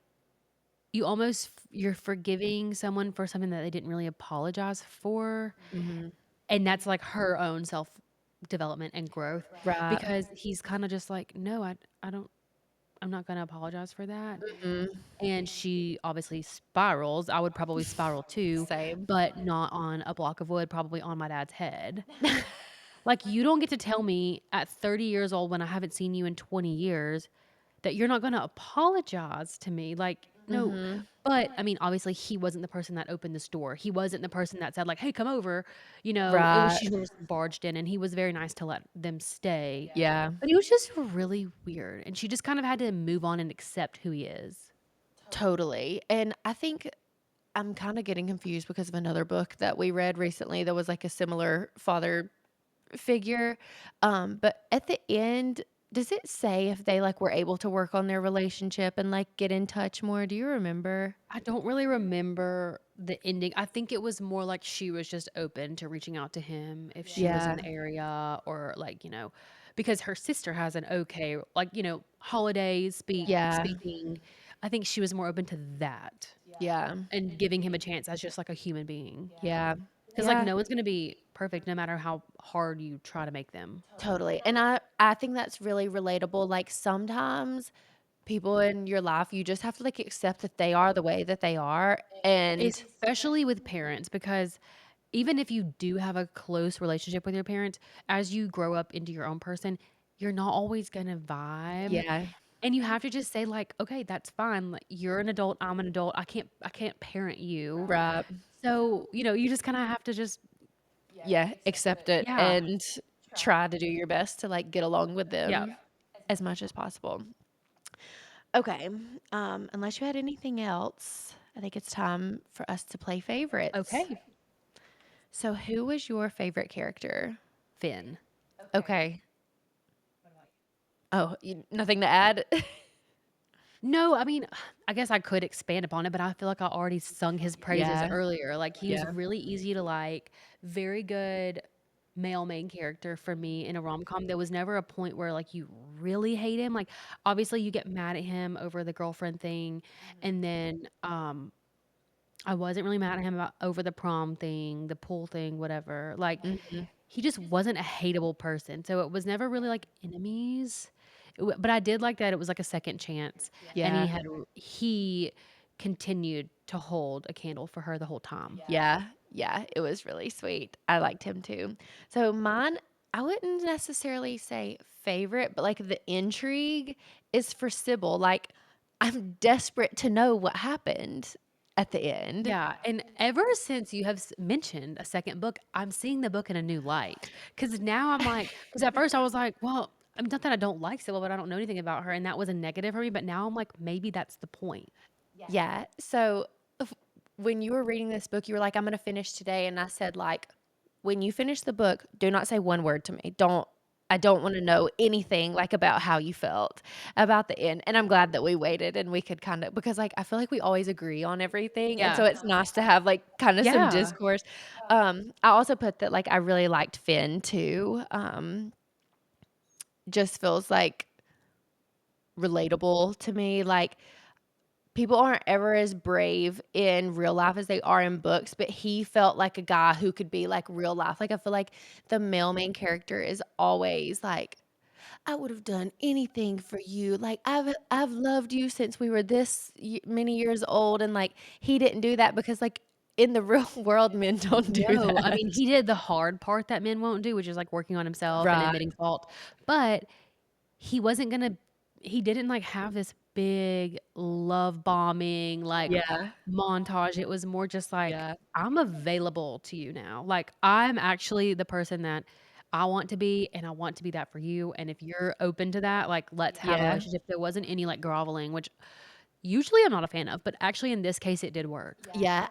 you're forgiving someone for something that they didn't really apologize for, Mhm. and that's, like, her own self-development and growth Right. because he's kinda just like, "No, I don't I'm not gonna apologize for that." Mhm. And she obviously spirals. I would probably spiral too, Same. but not on a block of wood, probably on my dad's head. Like, you don't get to tell me at 30 years old when I haven't seen you in 20 years that you're not gonna apologize to me. Like, No, Mhm. but, I mean, obviously, he wasn't the person that opened this door. He wasn't the person that said, like, "Hey, come over." It was Right. she just barged in, and he was very nice to let them stay. Yeah. But it was just really weird, and she just kind of had to move on and accept who he is. Totally. And I think I'm kinda getting confused because of another book that we read recently that was, like, a similar father figure, but at the end, does it say if they, like, were able to work on their relationship and, like, get in touch more? Do you remember? I don't really remember the ending. I think it was more like she was just open to reaching out to him if she was in Yeah. the area or, like, because her sister has an okay, like, holidays, Yeah. speaking. I think she was more open to that Yeah. and giving him a chance as just like a human being. Yeah. 'Cause, like, Yeah. no one's gonna be perfect no matter how hard you try to make them. Totally, and I think that's really relatable, like, sometimes people in your life, you just have to, like, accept that they are the way that they are, and Especially with parents, because even if you do have a close relationship with your parents, as you grow up into your own person, you're not always gonna vibe, yeah, and you have to just say, like, "Okay, that's fine, like, you're an adult, I'm an adult, I can't parent you." right. So, you just kinda have to just Yeah, accept it yeah, and try to do your best to, like, get along with yeah. them as much as possible. Okay, unless you had anything else, I think it's time for us to play favorites. Okay. So who was your favorite character? Finn. Okay. Oh, you nothing to add? No, I mean, I guess I could expand upon it, but I feel like I already sung his praises Yeah, earlier. Like, he was yeah, really easy to like, very good male main character for me in a rom-com. There was never a point where, like, you really hate him. Like, obviously, you get mad at him over the girlfriend thing, and then, I wasn't really mad at him about over the prom thing, the pool thing, whatever. Like, mhm, he just wasn't a hateable person, so it was never really, like, enemies. But I did like that it was, like, a second chance, and yeah. he continued to hold a candle for her the whole time. Yeah, yeah, it was really sweet. I liked him too. So mine, I wouldn't necessarily say favorite, but like the intrigue is for Sybil. Like I'm desperate to know what happened at the end. Yeah, and ever since you have mentioned a second book, I'm seeing the book in a new light. Because now I'm like, because at first I was like, well, I'm not that I don't like Sybil, but I don't know anything about her, and that was a negative for me, but now I'm like, maybe that's the point. Yeah. So when you were reading this book, you were like, I'm gonna finish today. And I said, like, when you finish the book, do not say one word to me. I don't want to know anything like about how you felt about the end. And I'm glad that we waited and we could kind of because like I feel like we always agree on everything. And so Yeah. it's nice to have like kind of some Yeah. discourse. I also put that like I really liked Finn too. Just feels like relatable to me. Like people aren't ever as brave in real life as they are in books, but he felt like a guy who could be like real life. Like I feel like the male main character is always like, I would have done anything for you. Like I've loved you since we were many years old, and like he didn't do that because like in the real world, men don't do No, I that. mean, he did the hard part that men won't do, which is, like, working on himself and Right. admitting fault, but he wasn't gonna he didn't, like, have this big love bombing, like, Yeah. montage. It was more just like, Yeah. "I'm available to you now." Like, I'm actually the person that I want to be, and I want to be that for you, and if you're open to that, like, let's have a Yeah. relationship. There wasn't any, like, groveling, which usually I'm not a fan of, but actually in this case, it did work. Yeah,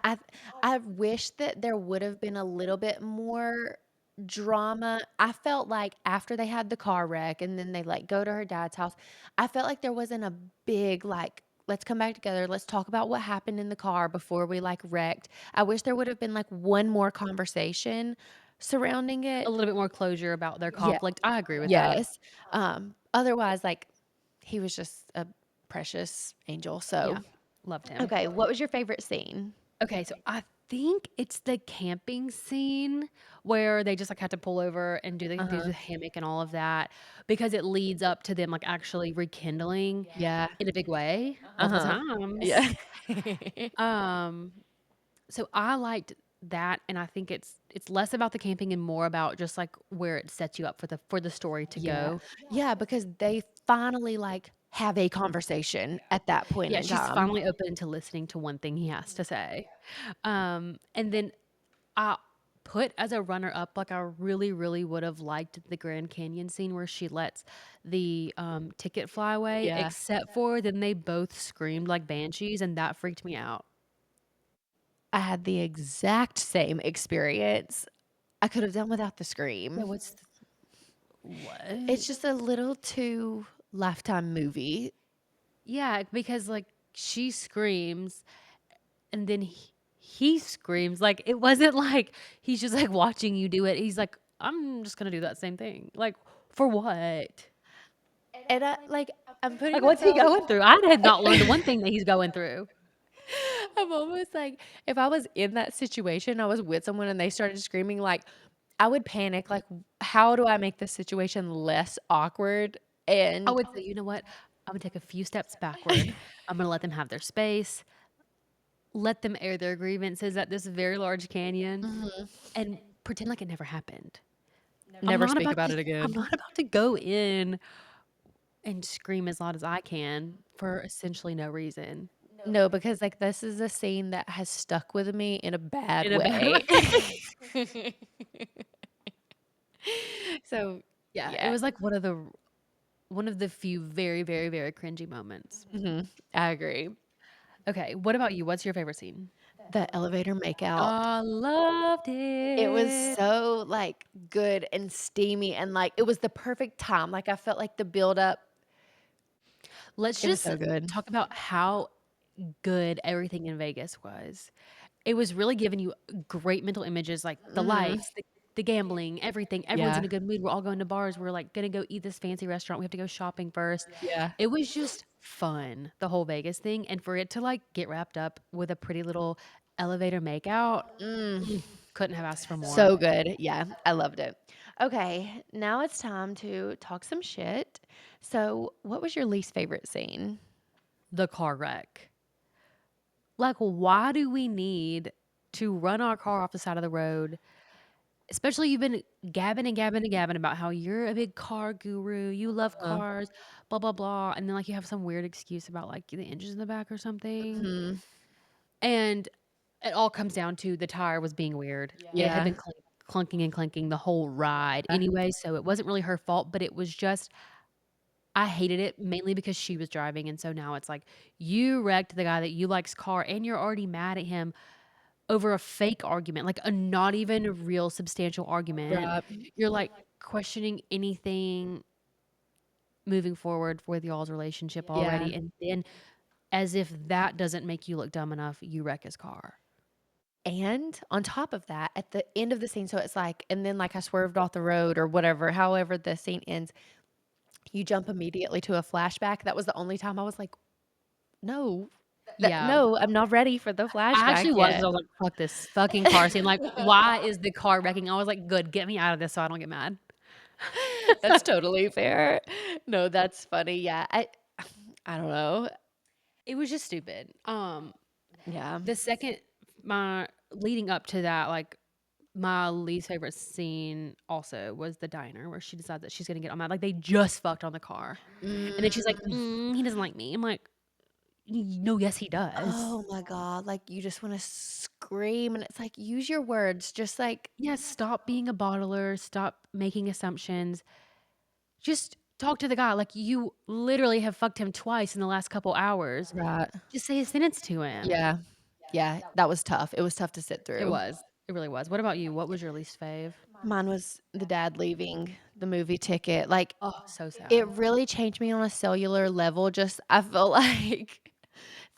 I wish that there would have been a little bit more drama. I felt like after they had the car wreck and then they, like, go to her dad's house, I felt like there wasn't a big, like, "Let's come back together, let's talk about what happened in the car before we, like, wrecked." I wish there would have been, like, one more conversation surrounding A it. little bit more closure about their Yeah. conflict. I agree with that. Yes. Otherwise, like, he was just a precious angel, Yeah, so loved him. okay, what was your favorite scene? Okay, so I think it's the camping scene where they just, like, had to pull over and do Uh-huh. the hammock and all of that because it leads up to them, like, actually rekindling Yeah. in a big way multiple Uh-huh. Yeah. times. Um, so I liked that, and I think it's less about the camping and more about just, like, where it sets you up for the story to Yeah. go. Yeah, because they finally, like, have a conversation at that point Yeah, in she's time. finally open to listening to one thing he has to say. And then I put as a runner up, like I really, really would have liked the Grand Canyon scene where she lets the ticket fly away, Yeah. except for then they both screamed like banshees, and that freaked me out. I had the exact same experience. I could have done without the Yeah, scream. what? It's just a little too Lifetime movie. Yeah, because like she screams and then he screams. Like it wasn't like he's just like watching you do it. He's like, I'm just gonna do that same thing. Like for what? And I'm putting Like what's he myself going through? I had not learned one thing that he's going through. I'm almost like if I was in that situation, I was with someone and they started screaming, like, I would panic, like, how do I make this situation less awkward? I And would say, you know what? I'm gonna take a few steps backward. I'm gonna let them have their space, let them air their grievances at this very large canyon, Mhm. and pretend like it never happened. I'm Never not speak about about to it I'm again. not about to go in and scream as loud as I can for essentially no reason. No, because, like, this is a scene that has stuck with me in a bad In a bad way. way. So, Yeah, it yeah. was like one of the few very, very, very cringy moments. Mhm. I agree. Okay, what about you? What's your favorite scene? The elevator makeout. I loved It was it. so, like, good and steamy and, like, it was the perfect time, like, I felt like the buildup Let's it was just so good. talk about how good everything in Vegas was. It was really giving you great mental images, like the Mhm. lights, the gambling, everything. Everyone's in Yeah. a good mood. We're all going to bars. We're like gonna go eat this fancy restaurant. We have to go shopping first. Yeah. It was just fun, the whole Vegas thing. And for it to like get wrapped up with a pretty little elevator makeout, Mm. couldn't have asked for more. So good. Yeah, I loved it. Okay, now it's time to talk some shit. So, what was your least favorite scene? The car wreck. Like, why do we need to run our car off the side of the road? Especially you've been gabbing and gabbing and gabbing about how you're a big car guru, you love Uh-huh. cars, blah, blah, blah, and then, like, you have some weird excuse about, like, the engines in the back or something, Mhm. and it all comes down to the tire was being weird. It had Yeah. been clunking and clanking the whole ride anyway, so it wasn't really her fault, but it was just I hated it mainly because she was driving, and so now it's like, you wrecked the guy that you likes car, and you're already mad at him over a fake argument, like a not even a real substantial argument. Right. You're, like, questioning anything moving forward with y'all's relationship Yeah. already, and then as if that doesn't make you look dumb enough, you wreck his car. And on top of that, at the end of the scene, so it's like, and then like I swerved off the road or whatever, however the scene ends, you jump immediately to a flashback. That was the only time I was like, no, Yeah. no, I'm not ready for the I flashback actually was 'cause yet. I was like, "Fuck this fucking car scene." Like, why is the car wrecking? I was like, "Good, get me out of this so I don't get mad." That's totally fair. No, that's funny. Yeah. I don't know. It was just stupid. Yeah. The second my leading up to that, like, my least favorite scene also was the diner where she decides that she's gonna get all mad, like, they just fucked on the car, and then she's like, Mm. "He doesn't like me." I'm like, No, yes, he does." Oh my god, like, you just wanna scream, and it's like, use your words, just like Yeah, stop being a bottler, stop making assumptions, just talk to the guy, like, you literally have fucked him twice in the last couple hours, right. just say a sentence to him. Yeah. Yeah, that was tough. It was tough to sit It through. was, it really was. What about you? What was your least fave? Mine was the dad leaving the movie ticket, like, Oh, so it sad. really changed me on a cellular level, just I feel like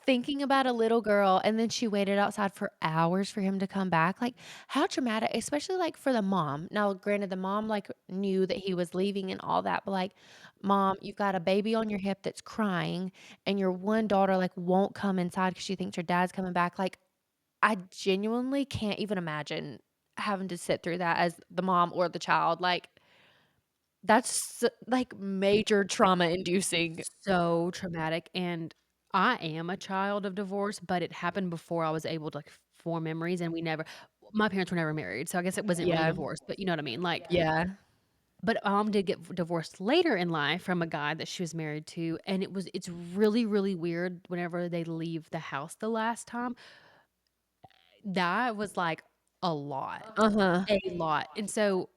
thinking about a little girl, and then she waited outside for hours for him to come back, like, how traumatic, especially, like, for the mom. Now, granted, the mom, like, knew that he was leaving and all that, but, like, "Mom, you've got a baby on your hip that's crying, and your one daughter, like, won't come inside because she thinks her dad's coming back." Like, I genuinely can't even imagine having to sit through that as the mom or the child, like, that's, like, major trauma inducing. So traumatic, and I am a child of divorce, but it happened before I was able to, like, form memories, and we never my parents were never married, so I guess it wasn't really Yeah, divorce, but you know what I mean, like, yeah. But my mom did get divorced later in life from a guy that she was married to, and it's really, really weird whenever they leave the house the last time. That was, like, a lot, Uh-huh. a lot, and so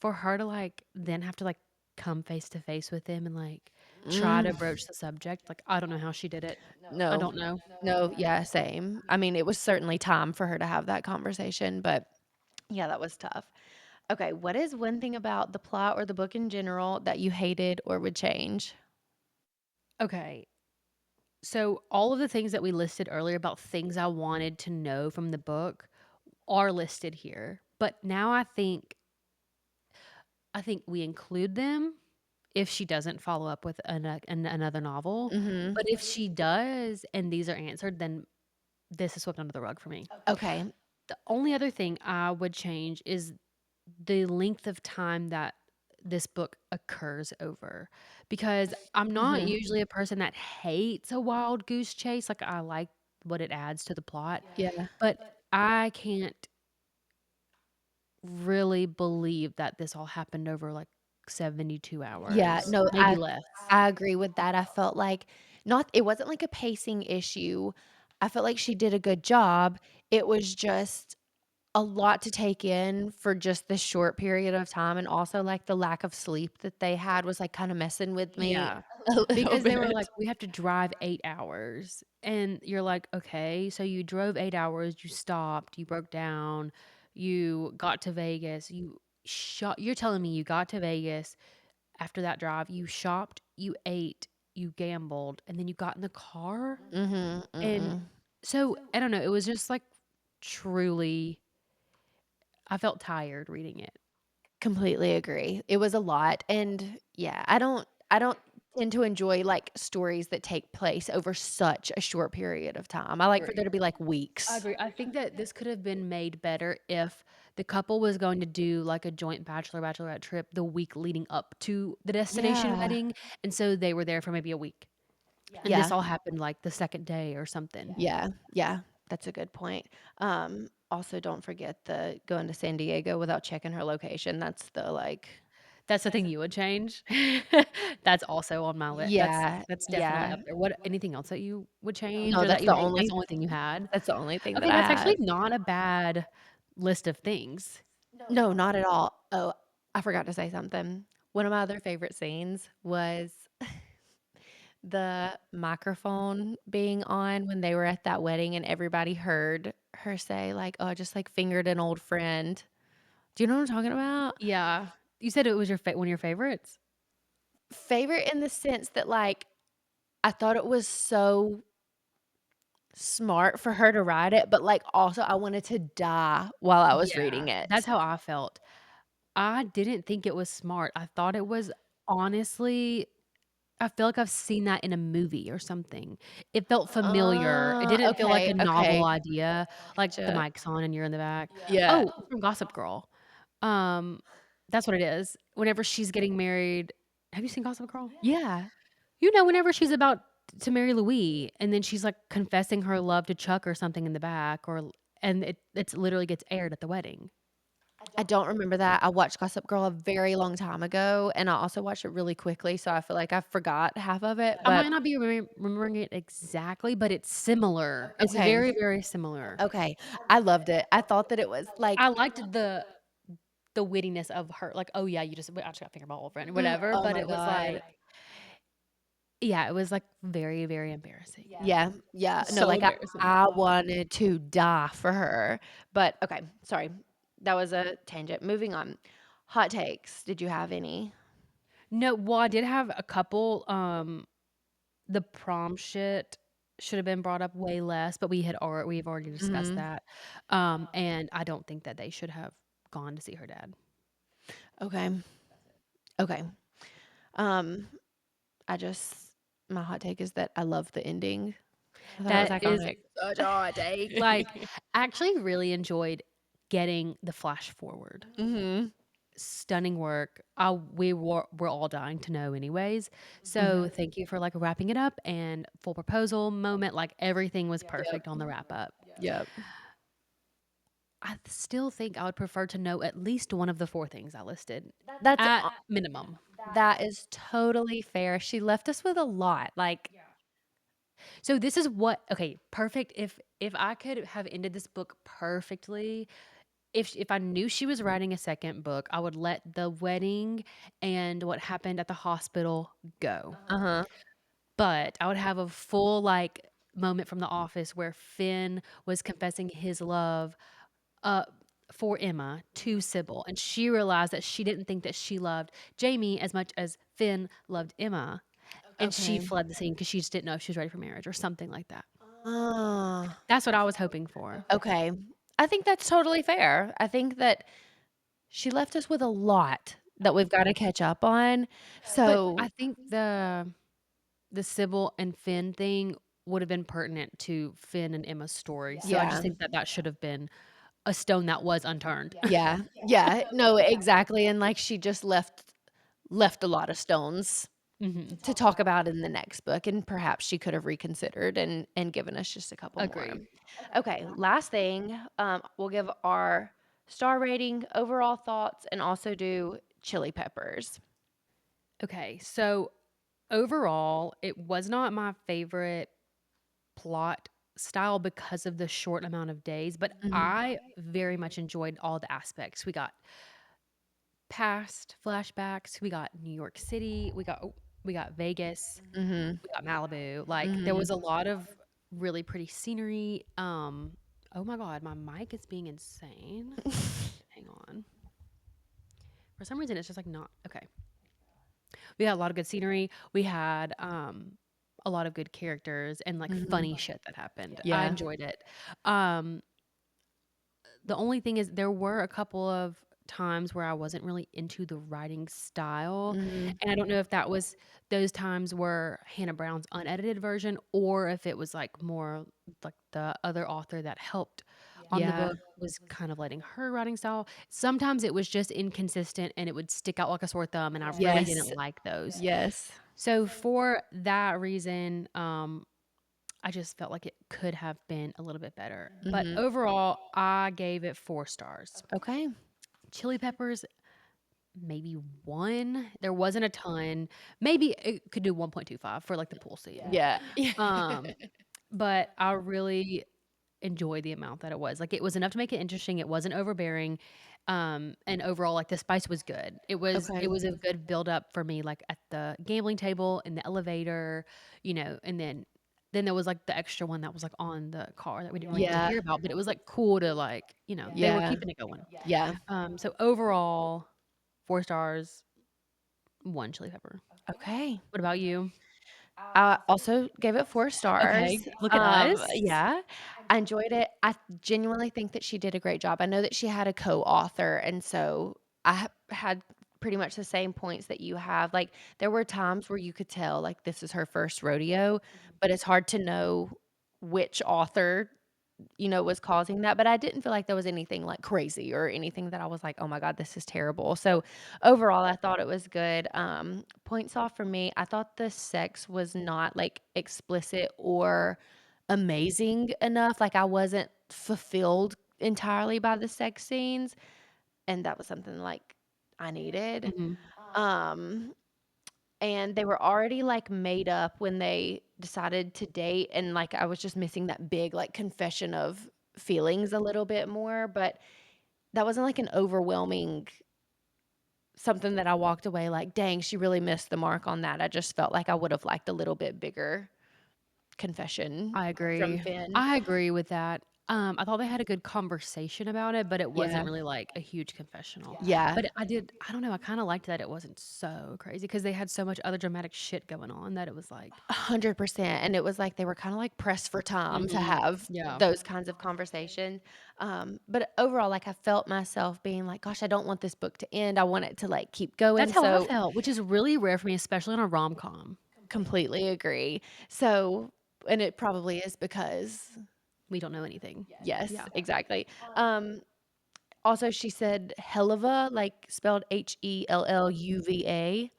for her to, like, then have to, like, come face to face with him and, like, try to Mm. broach the subject, like, I don't know how she did it. I No. don't know. No, yeah, same. I mean, it was certainly time for her to have that conversation, but yeah, that was tough. Okay, what is one thing about the plot or the book in general that you hated or would change? Okay, so all of the things that we listed earlier about things I wanted to know from the book are listed here, but now I think we include them if she doesn't follow up with another novel, Mhm. but if she does and these are answered, then this is swept under the rug for me. Okay. The only other thing I would change is the length of time that this book occurs over, because I'm not Mhm. usually a person that hates a wild goose chase, like, I like what it adds to the plot, Yeah. but I can't really believe that this all happened over, like, 72 Yeah, hours, no, maybe less. I agree with that. I felt like not it wasn't like a pacing issue. I felt like she did a good job. It was just a lot to take in for just this short period of time, and also, like, the lack of sleep that they had was, like, kinda messing with me Yeah, a little because they were bit. like, "We have to drive 8 hours," and you're like, "Okay, so you drove 8 hours, you stopped, you broke down, you got to Vegas, you're telling me you got to Vegas after that drive, you shopped, you ate, you gambled, and then you got in the car?" Mhm, And mm-mm. so, I don't know, it was just, like, truly I felt tired reading it. Completely agree. It was a lot, and yeah, I don't tend to enjoy, like, stories that take place over such a short period of time. I like for there Agree. to be, like, I weeks. agree. I think that this could have been made better if the couple was going to do, like, a joint bachelorette trip the week leading up to the destination Yeah. wedding, and so they were there for maybe a week, and this Yeah. all happened, like, the 2nd day or something. Yeah. Yeah. That's a good point. Also, don't forget the going to San Diego without checking her location. That's the, like That's the thing you would change? That's also on my list. that's yeah, that's definitely yeah. up there. What anything else that you would change No, or that you hate? That's the only thing you had? that's the only thing that Okay, I that's have. actually not a bad list of things. No, not at all. Oh, I forgot to say something. One of my other favorite scenes was the microphone being on when they were at that wedding and everybody heard her say, like, "Oh, I just, like, fingered an old friend." Do you know what I'm talking about? Yeah. You said it was one of your favorites? Favorite in the sense that, like, I thought it was so smart for her to write it, but, like, also I wanted to die while I was Yeah, reading that's it. how I felt. I didn't think it was smart. I thought it was honestly I feel like I've seen that in a movie or something. It felt familiar. It didn't feel like Okay, a novel okay. idea, like the Gotcha. mic's on and you're in the back. Yeah. Oh, from Gossip Girl. Um, that's what it is. Whenever she's getting married have you seen Gossip Girl? Yeah. You know, whenever she's about to marry Louis, and then she's, like, confessing her love to Chuck or something in the back, and it's literally gets aired at the wedding. I don't remember that. I watched Gossip Girl a very long time ago, and I also watched it really quickly, so I feel like I forgot half of it, I but might not be remembering it exactly, but it's similar. It's okay. very, very similar. Okay. I loved it. I thought that it was, like I liked the wittiness of her, like, "Oh, yeah, I just got fingered by my old friend," or whatever, oh but my it was god. like yeah, it was, like, very, very embarrassing. Yeah, yeah. No, So like, embarrassing. I wanted to die for her, but okay, sorry. That was a tangent. Moving on. Hot takes. Did you have any? No, well, I did have a couple, the prom shit should have been brought up way less, but we've already discussed Mhm. that, and I don't think that they should have gone to see her dad. Okay. Okay. Um, I just my hot take is that I love the ending. I thought it was That is iconic. such a hot take, like, I actually really enjoyed getting the flash forward. Mhm. Stunning work. We're all dying to know anyways, so Mhm. thank you for, like, wrapping it up and full proposal moment, like, everything was Yep. perfect on the wrap up. Yep. I still think I would prefer to know at least one of the 4 things I listed That's at minimum. that is totally fair. She left us with a lot, like So this is what okay, perfect. If I could have ended this book perfectly, if I knew she was writing a second book, I would let the wedding and what happened at the hospital go. uh-huh. But I would have a full, like, moment from The Office where Finn was confessing his love, uh, for Emma to Sybil, and she realized that she didn't think that she loved Jamie as much as Finn loved Emma, and she Okay. fled the scene because she just didn't know if she was ready for marriage or something like that. Ah, That's what I was hoping for. okay. I think that's totally fair. I think that she left us with a lot that we've gotta catch up on. But So I think the Sybil and Finn thing would have been pertinent to Finn and Emma's story, so I just yeah. think that that should have been a stone that was unturned. Yeah. Yeah. No, exactly, and, like, she just left a lot of stones Mhm. to talk about in the next book, and perhaps she could have reconsidered and given us just a couple more. Agreed. Okay, last thing, we'll give our star rating, overall thoughts, and also do chili peppers. Okay, so overall, it was not my favorite plot style because of the short amount of days, but Mhm, I very much enjoyed all the aspects. We got past flashbacks, we got New York City, we got Vegas, mhm, we got Malibu. Like there mhm. was a lot of really pretty scenery. Oh my god, my mic is being insane. Hang on. For some reason it's just like not okay. We had a lot of good scenery. We had a lot of good characters and like Mhm. funny shit that happened. I Yeah. enjoyed it. Um the only thing is there were a couple of times where I wasn't really into the writing style. Mhm. And I don't know if that was those times were Hannah Brown's unedited version or if it was like more like the other author that helped on the Yeah. book was kind of letting her writing style. Sometimes it was just inconsistent and it would stick out like a sore thumb and I really Yes. didn't like those. Yes. So for that reason, I just felt like it could have been a little bit better. But Mhm. overall, I gave it 4 stars. Okay. Chili peppers, maybe 1. There wasn't a ton. Maybe it could do 1.25 for like the pool scene. Yeah. Yeah. Um, but I really enjoyed the amount that it was. Like it was enough to make it interesting. It wasn't overbearing. And overall, like the spice was good. Okay. It was a good build up for me, like at the gambling table, in the elevator, and then there was like the extra one that was like on the car that we didn't really get to Yeah. hear about, but it was like cool to like, they were Yeah. keeping it going. Yeah. So overall, 4 stars, 1 chili pepper. Okay. What about you? I also gave it 4 stars. Okay, look at us. Yeah, I enjoyed it. I genuinely think that she did a great job. I know that she had a co-author, and so I had pretty much the same points that you have. Like, there were times where you could tell, like, this is her first rodeo, but it's hard to know which author was causing that, but I didn't feel like there was anything, like, crazy or anything that I was like, "Oh my god, this is terrible." So, overall, I thought it was good. Points off for me, I thought the sex was not, like, explicit or amazing enough, like, I wasn't fulfilled entirely by the sex scenes, and that was something, like, I needed. Mhm. Um and they were already, like, made up when they decided to date, and, like, I was just missing that big, like, confession of feelings a little bit more, but that wasn't, like, an overwhelming something that I walked away like, "Dang, she really missed the mark on that." I just felt like I would've liked a little bit bigger confession I from agree. Finn. I agree with that. I thought they had a good conversation about it, but it wasn't Yeah. really like a huge confessional. Yeah. But I don't know, I kinda liked that it wasn't so crazy because they had so much other dramatic shit going on that it was like 100%, and it was like they were kinda, like, pressed for time to mhm. have Yeah. those kinds of conversations, but overall, like, I felt myself being like, "Gosh, I don't want this book to end, I want it to, like, keep That's going," how I so felt, which is really rare for me, especially on a rom-com. completely agree. So and it probably is because We don't know anything. yes, Yeah. exactly. Um, also, she said "helluva," like, spelled Helluva.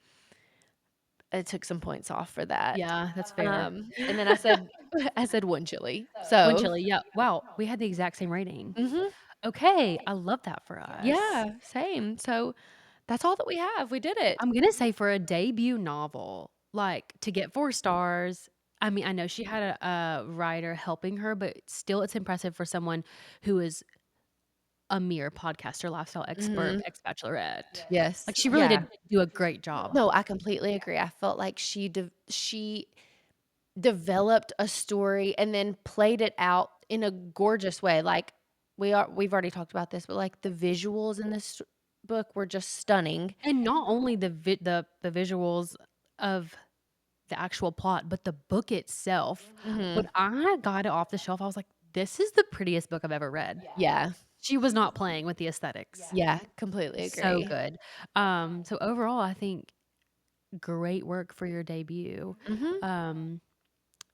I took some points off for that. Yeah, that's fair. And then I said I said 1 chili, 1 so chili, yeah. Wow, we had the exact same rating. mhm. Okay, I love that for us. Yeah, same. So that's all that we have. We did it. I'm gonna say for a debut novel, like, to get 4 stars, I mean, I know she had a writer helping her, but still it's impressive for someone who is a mere podcaster, lifestyle expert, Mhm. ex-bachelorette. Like, Yes. she really Yeah. did do a great job. No, I completely agree. I felt like she developed a story and then played it out in a gorgeous way. Like, we've already talked about this, but, like, the visuals in this book were just stunning. And not only the visuals of the actual plot, but the book itself. When Mhm. I got it off the shelf, I was like, "This is the prettiest book I've ever read." Yeah. She was not playing with the aesthetics. Yeah, completely So agree. good. So overall, I think great work for your debut. Mhm. Um,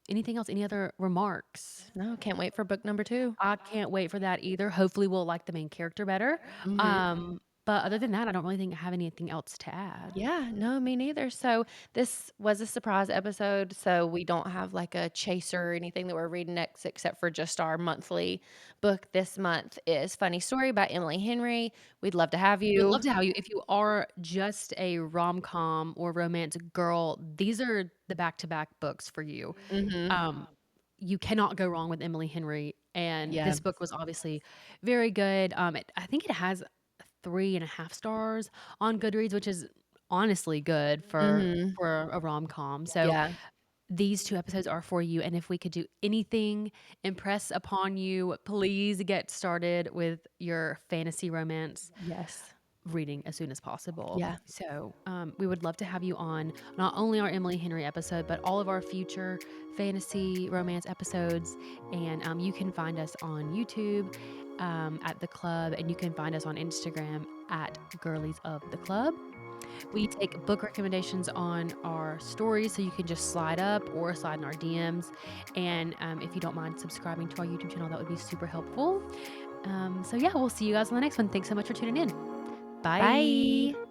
anything else? Any other remarks? No, can't wait for book number 2. I can't wait for that either. Hopefully, we'll like the main character better. Mhm. But other than that, I don't really think I have anything else to add. Yeah, no, me neither. So this was a surprise episode, so we don't have like a chaser or anything that we're reading next except for just our monthly book this month is Funny Story by Emily Henry. We'd love to have We'd you. love to have you. If you are just a rom-com or romance girl, these are the back-to-back books for you. Mhm. Um, you cannot go wrong with Emily Henry, and Yeah. this book was obviously very good. I think it has 3.5 stars on Goodreads, which is honestly good Mhm. for a rom-com. So Yeah. these 2 episodes are for you, and if we could do anything, impress upon you, please get started with your fantasy romance Yes. reading as soon as possible. Yeah. So, we would love to have you on not only our Emily Henry episode, but all of our future fantasy romance episodes. And you can find us on YouTube at the club, and you can find us on Instagram at girlies of the club. We take book recommendations on our stories, so you can just slide up or slide in our DMs. And if you don't mind subscribing to our YouTube channel, that would be super helpful. So, yeah, we'll see you guys on the next one. Thanks so much for tuning in. Bye. Bye.